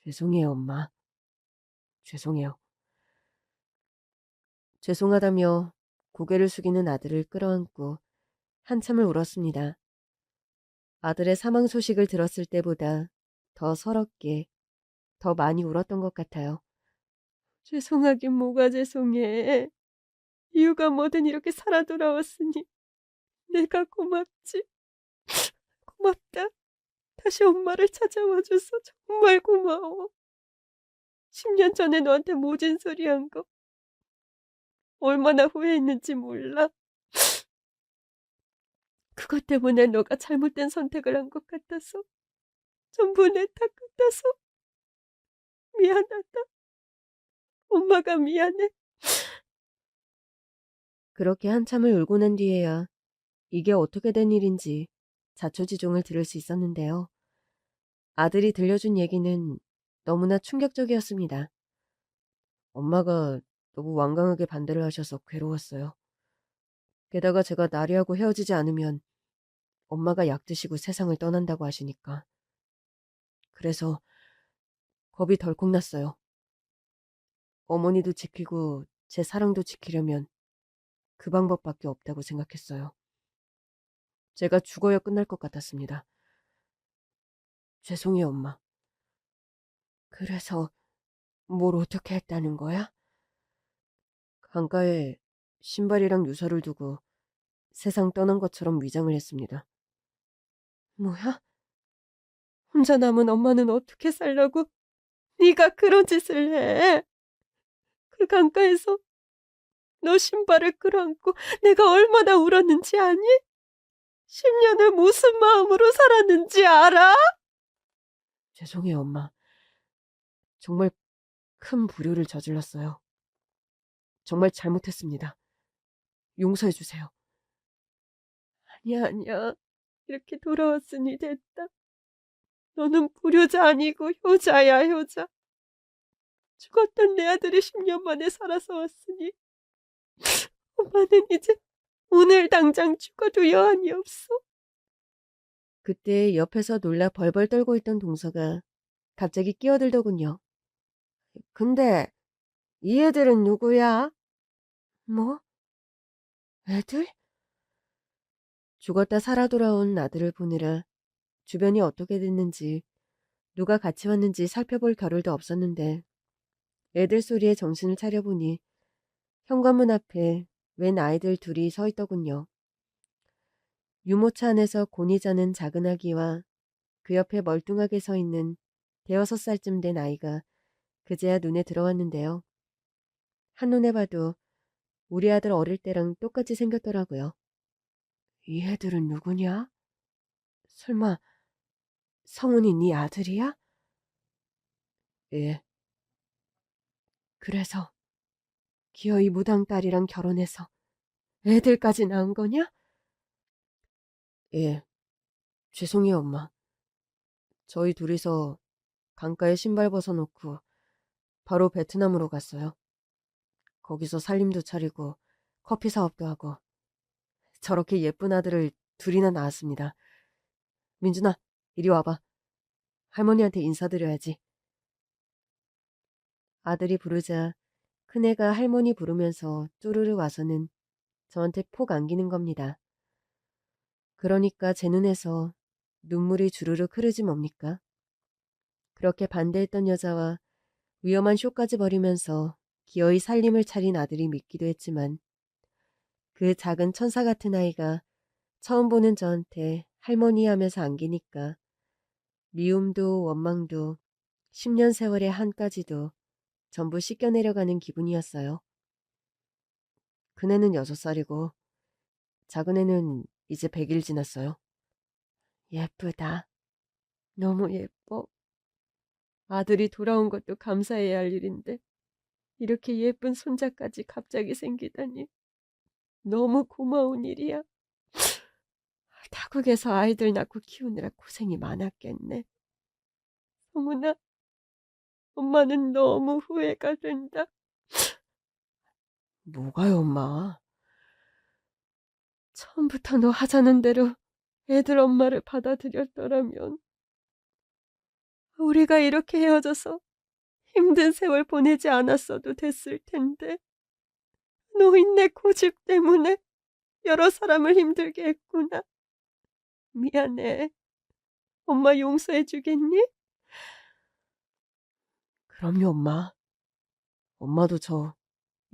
죄송해요, 엄마. 죄송해요. 죄송하다며 고개를 숙이는 아들을 끌어안고 한참을 울었습니다. 아들의 사망 소식을 들었을 때보다 더 서럽게, 더 많이 울었던 것 같아요. 죄송하긴 뭐가 죄송해. 이유가 뭐든 이렇게 살아 돌아왔으니 내가 고맙지. 고맙다. 다시 엄마를 찾아와줘서 정말 고마워. 10년 전에 너한테 모진 소리 한 거 얼마나 후회했는지 몰라. 그것 때문에 너가 잘못된 선택을 한 것 같아서 전부 내 탓 같아서 미안하다. 엄마가 미안해. 그렇게 한참을 울고 난 뒤에야 이게 어떻게 된 일인지 자초지종을 들을 수 있었는데요. 아들이 들려준 얘기는 너무나 충격적이었습니다. 엄마가 너무 완강하게 반대를 하셔서 괴로웠어요. 게다가 제가 나리하고 헤어지지 않으면 엄마가 약 드시고 세상을 떠난다고 하시니까. 그래서 겁이 덜컥 났어요. 어머니도 지키고 제 사랑도 지키려면 그 방법밖에 없다고 생각했어요. 제가 죽어야 끝날 것 같았습니다. 죄송해요, 엄마. 그래서 뭘 어떻게 했다는 거야? 강가에 신발이랑 유서를 두고 세상 떠난 것처럼 위장을 했습니다. 뭐야? 혼자 남은 엄마는 어떻게 살라고? 네가 그런 짓을 해. 그 강가에서 너 신발을 끌어안고 내가 얼마나 울었는지 아니? 10년을 무슨 마음으로 살았는지 알아? 죄송해요, 엄마. 정말 큰 불효를 저질렀어요. 정말 잘못했습니다. 용서해 주세요. 아니야, 아니야. 이렇게 돌아왔으니 됐다. 너는 불효자 아니고 효자야, 효자. 죽었던 내 아들이 10년 만에 살아서 왔으니 엄마는 이제 오늘 당장 죽어도 여한이 없어. 그때 옆에서 놀라 벌벌 떨고 있던 동서가 갑자기 끼어들더군요. 근데 이 애들은 누구야? 뭐? 애들? 죽었다 살아 돌아온 아들을 보느라 주변이 어떻게 됐는지 누가 같이 왔는지 살펴볼 겨를도 없었는데 애들 소리에 정신을 차려보니 현관문 앞에 웬 아이들 둘이 서 있더군요. 유모차 안에서 곤히 자는 작은 아기와 그 옆에 멀뚱하게 서 있는 대여섯 살쯤 된 아이가 그제야 눈에 들어왔는데요. 한눈에 봐도 우리 아들 어릴 때랑 똑같이 생겼더라고요. 이 애들은 누구냐? 설마 성훈이 네 아들이야? 예. 그래서 기어이 무당 딸이랑 결혼해서 애들까지 낳은 거냐? 예. 죄송해요, 엄마. 저희 둘이서 강가에 신발 벗어놓고 바로 베트남으로 갔어요. 거기서 살림도 차리고 커피 사업도 하고 저렇게 예쁜 아들을 둘이나 낳았습니다. 민준아, 이리 와봐. 할머니한테 인사드려야지. 아들이 부르자 큰애가 할머니 부르면서 쪼르르 와서는 저한테 폭 안기는 겁니다. 그러니까 제 눈에서 눈물이 주르륵 흐르지 뭡니까? 그렇게 반대했던 여자와 위험한 쇼까지 벌이면서 기어이 살림을 차린 아들이 믿기도 했지만 그 작은 천사 같은 아이가 처음 보는 저한테 할머니 하면서 안기니까 미움도 원망도 10년 세월의 한까지도 전부 씻겨내려가는 기분이었어요. 큰애는 6살이고 작은 애는 이제 100일 지났어요. 예쁘다. 너무 예뻐. 아들이 돌아온 것도 감사해야 할 일인데 이렇게 예쁜 손자까지 갑자기 생기다니 너무 고마운 일이야. 타국에서 아이들 낳고 키우느라 고생이 많았겠네. 성훈아, 엄마는 너무 후회가 된다. 뭐가요, 엄마? 처음부터 너 하자는 대로 애들 엄마를 받아들였더라면 우리가 이렇게 헤어져서 힘든 세월 보내지 않았어도 됐을 텐데 노인네 고집 때문에 여러 사람을 힘들게 했구나. 미안해. 엄마 용서해 주겠니? 그럼요, 엄마. 엄마도 저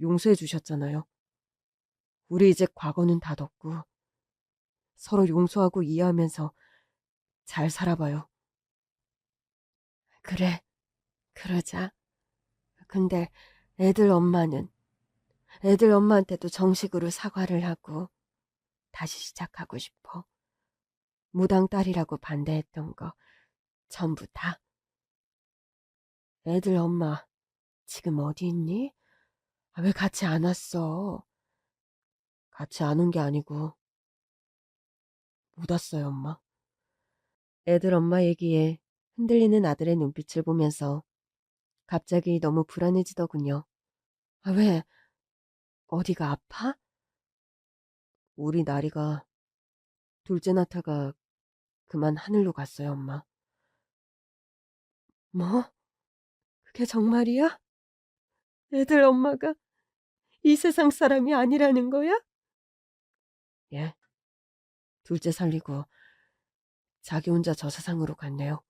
용서해 주셨잖아요. 우리 이제 과거는 다 덮고 서로 용서하고 이해하면서 잘 살아봐요. 그래, 그러자. 근데 애들 엄마한테도 정식으로 사과를 하고 다시 시작하고 싶어. 무당 딸이라고 반대했던 거 전부 다. 애들 엄마 지금 어디 있니? 왜 같이 안 왔어? 같이 안 온 게 아니고 못 왔어요, 엄마. 애들 엄마 얘기에 흔들리는 아들의 눈빛을 보면서 갑자기 너무 불안해지더군요. 왜? 어디가 아파? 우리 나리가 둘째 낳다가 그만 하늘로 갔어요, 엄마. 뭐? 그게 정말이야? 애들 엄마가 이 세상 사람이 아니라는 거야? 예. 둘째 살리고 자기 혼자 저 세상으로 갔네요.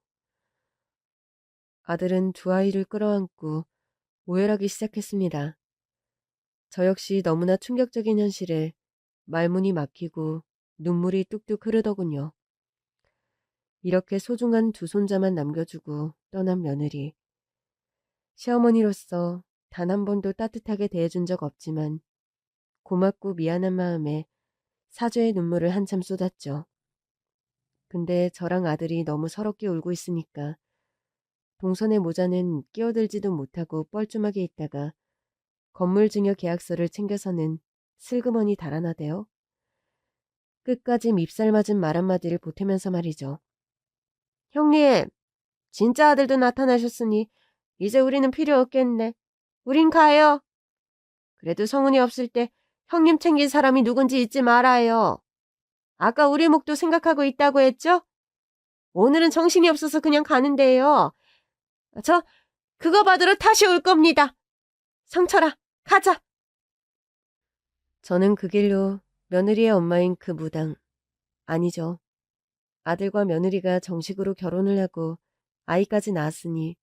아들은 두 아이를 끌어안고 오열하기 시작했습니다. 저 역시 너무나 충격적인 현실에 말문이 막히고 눈물이 뚝뚝 흐르더군요. 이렇게 소중한 두 손자만 남겨주고 떠난 며느리. 시어머니로서 단 한 번도 따뜻하게 대해준 적 없지만 고맙고 미안한 마음에 사죄의 눈물을 한참 쏟았죠. 근데 저랑 아들이 너무 서럽게 울고 있으니까 동선의 모자는 끼어들지도 못하고 뻘쭘하게 있다가 건물증여 계약서를 챙겨서는 슬그머니 달아나대요. 끝까지 밉살 맞은 말 한마디를 보태면서 말이죠. 형님, 진짜 아들도 나타나셨으니 이제 우리는 필요 없겠네. 우린 가요. 그래도 성훈이 없을 때 형님 챙긴 사람이 누군지 잊지 말아요. 아까 우리 목도 생각하고 있다고 했죠? 오늘은 정신이 없어서 그냥 가는데요. 저 그거 받으러 다시 올 겁니다. 상철아, 가자. 저는 그 길로 며느리의 엄마인 그 무당, 아니죠. 아들과 며느리가 정식으로 결혼을 하고 아이까지 낳았으니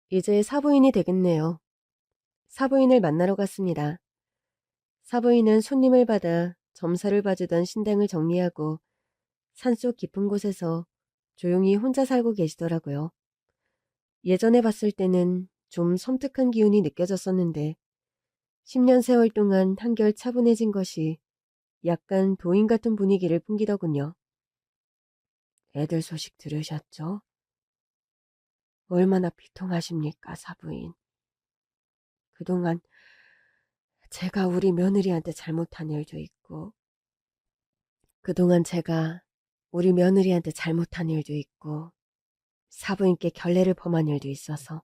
이제 사부인이 되겠네요. 사부인을 만나러 갔습니다. 사부인은 손님을 받아 점사를 봐주던 신당을 정리하고 산속 깊은 곳에서 조용히 혼자 살고 계시더라고요. 예전에 봤을 때는 좀 섬뜩한 기운이 느껴졌었는데 10년 세월 동안 한결 차분해진 것이 약간 도인 같은 분위기를 풍기더군요. 애들 소식 들으셨죠? 얼마나 비통하십니까, 사부인. 그동안 제가 우리 며느리한테 잘못한 일도 있고, 사부인께 결례를 범한 일도 있어서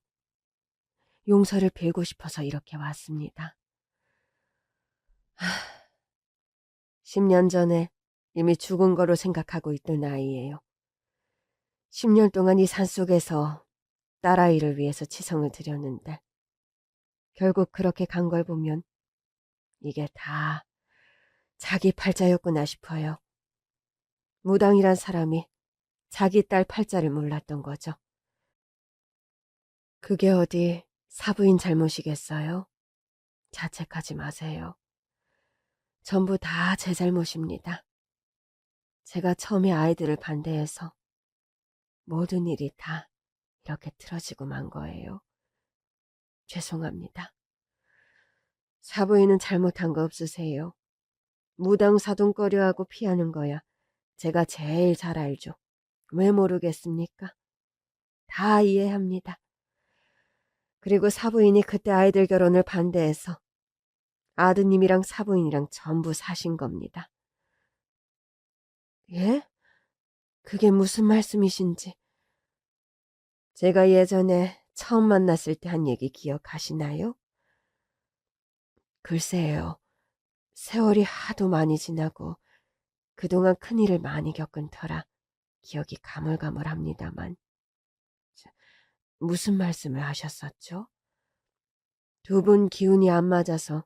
용서를 빌고 싶어서 이렇게 왔습니다. 10년 전에 이미 죽은 거로 생각하고 있던 아이예요. 10년 동안 이 산속에서 딸아이를 위해서 치성을 드렸는데 결국 그렇게 간 걸 보면 이게 다 자기 팔자였구나 싶어요. 무당이란 사람이 자기 딸 팔자를 몰랐던 거죠. 그게 어디 사부인 잘못이겠어요? 자책하지 마세요. 전부 다 제 잘못입니다. 제가 처음에 아이들을 반대해서 모든 일이 다 이렇게 틀어지고 만 거예요. 죄송합니다. 사부인은 잘못한 거 없으세요. 무당사돈거려하고 피하는 거야 제가 제일 잘 알죠. 왜 모르겠습니까? 다 이해합니다. 그리고 사부인이 그때 아이들 결혼을 반대해서 아드님이랑 사부인이랑 전부 사신 겁니다. 예? 그게 무슨 말씀이신지. 제가 예전에 처음 만났을 때 한 얘기 기억하시나요? 글쎄요. 세월이 하도 많이 지나고 그동안 큰일을 많이 겪은 터라 기억이 가물가물합니다만. 무슨 말씀을 하셨었죠? 두 분 기운이 안 맞아서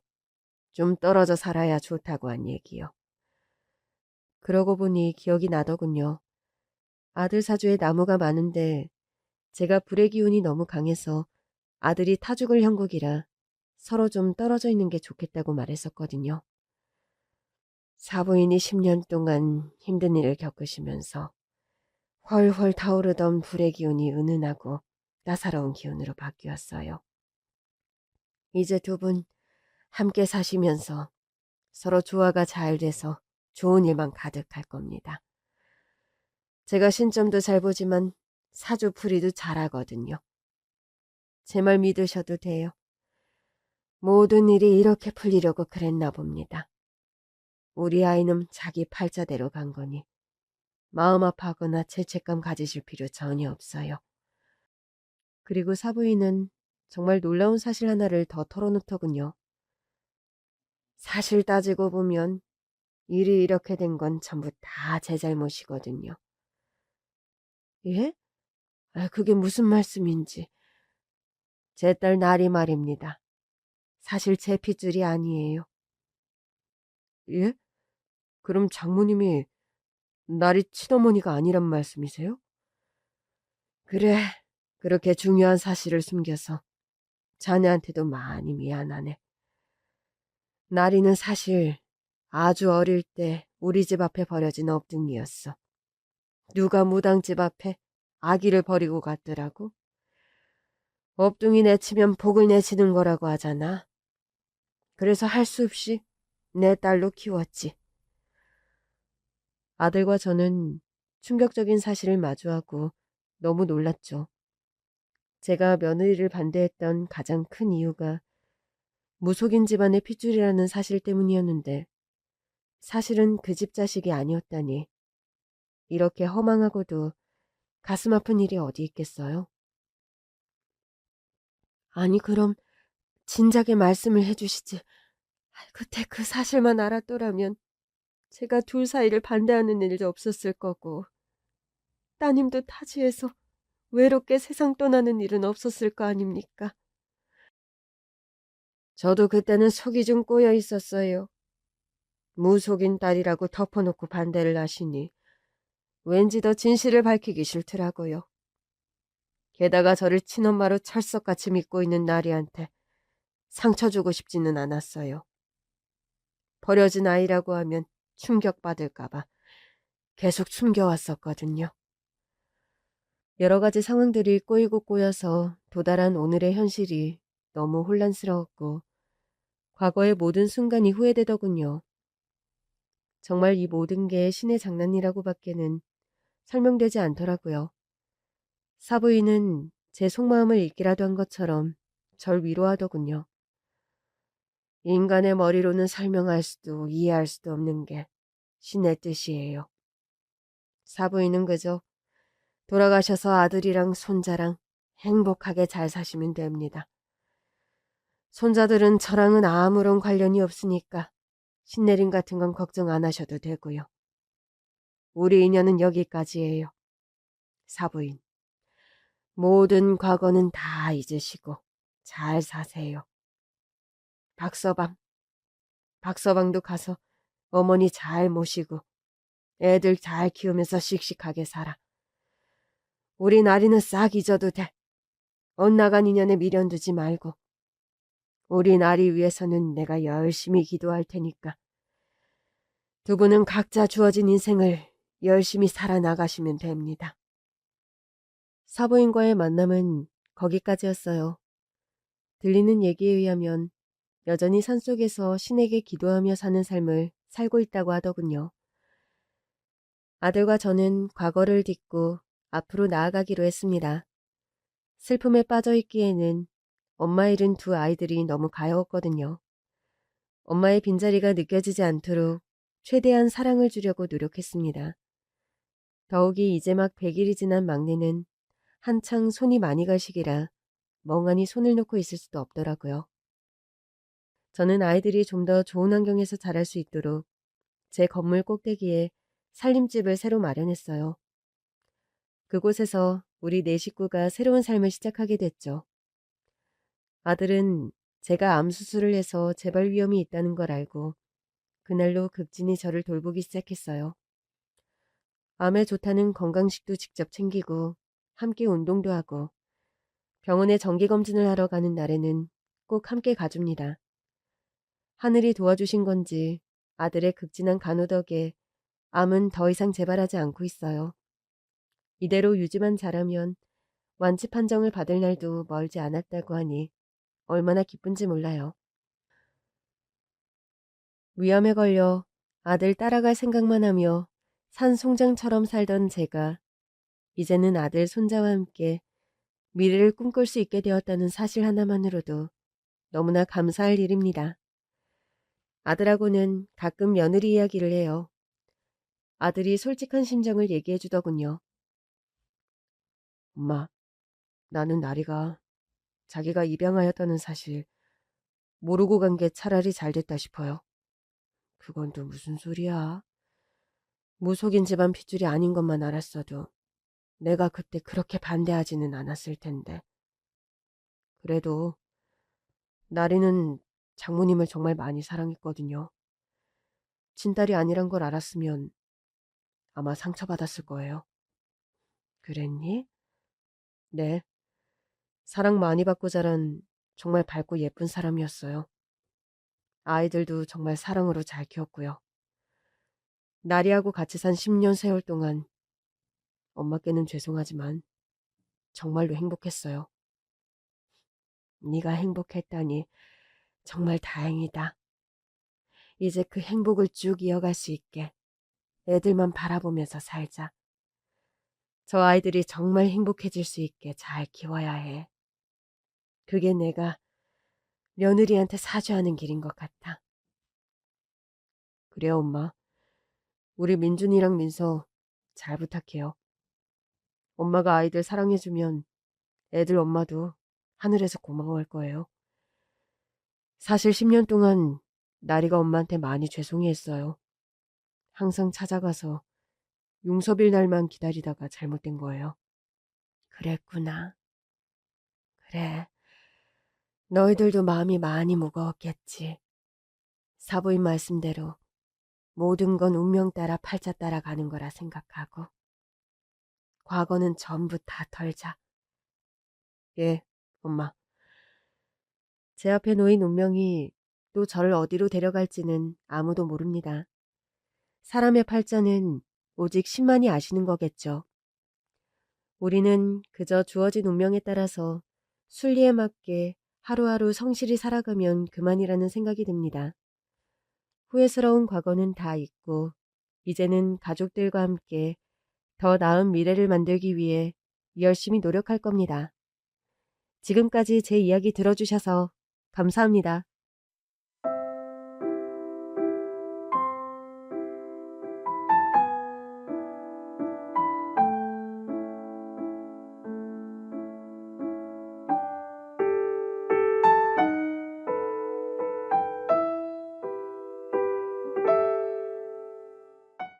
좀 떨어져 살아야 좋다고 한 얘기요. 그러고 보니 기억이 나더군요. 아들 사주에 나무가 많은데 제가 불의 기운이 너무 강해서 아들이 타죽을 형국이라 서로 좀 떨어져 있는 게 좋겠다고 말했었거든요. 사부인이 10년 동안 힘든 일을 겪으시면서 훨훨 타오르던 불의 기운이 은은하고 따사로운 기운으로 바뀌었어요. 이제 두 분 함께 사시면서 서로 조화가 잘 돼서 좋은 일만 가득할 겁니다. 제가 신점도 잘 보지만 사주풀이도 잘하거든요. 제 말 믿으셔도 돼요. 모든 일이 이렇게 풀리려고 그랬나 봅니다. 우리 아이는 자기 팔자대로 간 거니 마음 아파하거나 죄책감 가지실 필요 전혀 없어요. 그리고 사부인은 정말 놀라운 사실 하나를 더 털어놓더군요. 사실 따지고 보면 일이 이렇게 된 건 전부 다 제 잘못이거든요. 예? 그게 무슨 말씀인지. 제 딸 나리 말입니다. 사실 제 핏줄이 아니에요. 예? 그럼 장모님이 나리 친어머니가 아니란 말씀이세요? 그래, 그렇게 중요한 사실을 숨겨서 자네한테도 많이 미안하네. 나리는 사실 아주 어릴 때 우리 집 앞에 버려진 엎둥이였어. 누가 무당집 앞에 아기를 버리고 갔더라고. 엎둥이 내치면 복을 내치는 거라고 하잖아. 그래서 할 수 없이 내 딸로 키웠지. 아들과 저는 충격적인 사실을 마주하고 너무 놀랐죠. 제가 며느리를 반대했던 가장 큰 이유가 무속인 집안의 핏줄이라는 사실 때문이었는데 사실은 그 집 자식이 아니었다니. 이렇게 허망하고도 가슴 아픈 일이 어디 있겠어요? 아니 그럼 진작에 말씀을 해주시지. 그때 그 사실만 알았더라면 제가 둘 사이를 반대하는 일도 없었을 거고 따님도 타지에서 외롭게 세상 떠나는 일은 없었을 거 아닙니까? 저도 그때는 속이 좀 꼬여 있었어요. 무속인 딸이라고 덮어놓고 반대를 하시니 왠지 더 진실을 밝히기 싫더라고요. 게다가 저를 친엄마로 철석같이 믿고 있는 나리한테 상처 주고 싶지는 않았어요. 버려진 아이라고 하면 충격받을까봐 계속 숨겨왔었거든요. 여러 가지 상황들이 꼬이고 꼬여서 도달한 오늘의 현실이 너무 혼란스러웠고 과거의 모든 순간이 후회되더군요. 정말 이 모든 게 신의 장난이라고밖에는 설명되지 않더라고요. 사부인은 제 속마음을 읽기라도 한 것처럼 절 위로하더군요. 인간의 머리로는 설명할 수도 이해할 수도 없는 게 신의 뜻이에요. 사부인은 그저 돌아가셔서 아들이랑 손자랑 행복하게 잘 사시면 됩니다. 손자들은 저랑은 아무런 관련이 없으니까 신내림 같은 건 걱정 안 하셔도 되고요. 우리 인연은 여기까지예요. 사부인, 모든 과거는 다 잊으시고 잘 사세요. 박서방도 가서 어머니 잘 모시고 애들 잘 키우면서 씩씩하게 살아. 우리 나리는 싹 잊어도 돼. 엇나간 인연에 미련 두지 말고. 우리 나리 위해서는 내가 열심히 기도할 테니까. 두 분은 각자 주어진 인생을 열심히 살아나가시면 됩니다. 사부인과의 만남은 거기까지였어요. 들리는 얘기에 의하면 여전히 산속에서 신에게 기도하며 사는 삶을 살고 있다고 하더군요. 아들과 저는 과거를 딛고 앞으로 나아가기로 했습니다. 슬픔에 빠져 있기에는 엄마 잃은 두 아이들이 너무 가여웠거든요. 엄마의 빈자리가 느껴지지 않도록 최대한 사랑을 주려고 노력했습니다. 더욱이 이제 막 100일이 지난 막내는 한창 손이 많이 갈 시기라 멍하니 손을 놓고 있을 수도 없더라고요. 저는 아이들이 좀 더 좋은 환경에서 자랄 수 있도록 제 건물 꼭대기에 살림집을 새로 마련했어요. 그곳에서 우리 네 식구가 새로운 삶을 시작하게 됐죠. 아들은 제가 암 수술을 해서 재발 위험이 있다는 걸 알고 그날로 극진히 저를 돌보기 시작했어요. 암에 좋다는 건강식도 직접 챙기고 함께 운동도 하고 병원에 정기검진을 하러 가는 날에는 꼭 함께 가줍니다. 하늘이 도와주신 건지 아들의 극진한 간호 덕에 암은 더 이상 재발하지 않고 있어요. 이대로 유지만 잘하면 완치 판정을 받을 날도 멀지 않았다고 하니 얼마나 기쁜지 몰라요. 위암에 걸려 아들 따라갈 생각만 하며 산송장처럼 살던 제가 이제는 아들 손자와 함께 미래를 꿈꿀 수 있게 되었다는 사실 하나만으로도 너무나 감사할 일입니다. 아들하고는 가끔 며느리 이야기를 해요. 아들이 솔직한 심정을 얘기해 주더군요. 엄마, 나는 나리가 자기가 입양하였다는 사실 모르고 간 게 차라리 잘 됐다 싶어요. 그건 또 무슨 소리야? 무속인 집안 핏줄이 아닌 것만 알았어도 내가 그때 그렇게 반대하지는 않았을 텐데. 그래도 나리는 장모님을 정말 많이 사랑했거든요. 친딸이 아니란 걸 알았으면 아마 상처받았을 거예요. 그랬니? 네. 사랑 많이 받고 자란 정말 밝고 예쁜 사람이었어요. 아이들도 정말 사랑으로 잘 키웠고요. 나리하고 같이 산 10년 세월 동안 엄마께는 죄송하지만 정말로 행복했어요. 네가 행복했다니 정말 다행이다. 이제 그 행복을 쭉 이어갈 수 있게 애들만 바라보면서 살자. 저 아이들이 정말 행복해질 수 있게 잘 키워야 해. 그게 내가 며느리한테 사죄하는 길인 것 같아. 그래요, 엄마. 우리 민준이랑 민서 잘 부탁해요. 엄마가 아이들 사랑해주면 애들 엄마도 하늘에서 고마워할 거예요. 사실 10년 동안 나리가 엄마한테 많이 죄송해했어요. 항상 찾아가서 용서빌 날만 기다리다가 잘못된 거예요. 그랬구나. 그래. 너희들도 마음이 많이 무거웠겠지. 사부인 말씀대로 모든 건 운명 따라 팔자 따라 가는 거라 생각하고 과거는 전부 다 털자. 예, 엄마. 제 앞에 놓인 운명이 또 저를 어디로 데려갈지는 아무도 모릅니다. 사람의 팔자는 오직 신만이 아시는 거겠죠. 우리는 그저 주어진 운명에 따라서 순리에 맞게 하루하루 성실히 살아가면 그만이라는 생각이 듭니다. 후회스러운 과거는 다 잊고 이제는 가족들과 함께 더 나은 미래를 만들기 위해 열심히 노력할 겁니다. 지금까지 제 이야기 들어주셔서 감사합니다.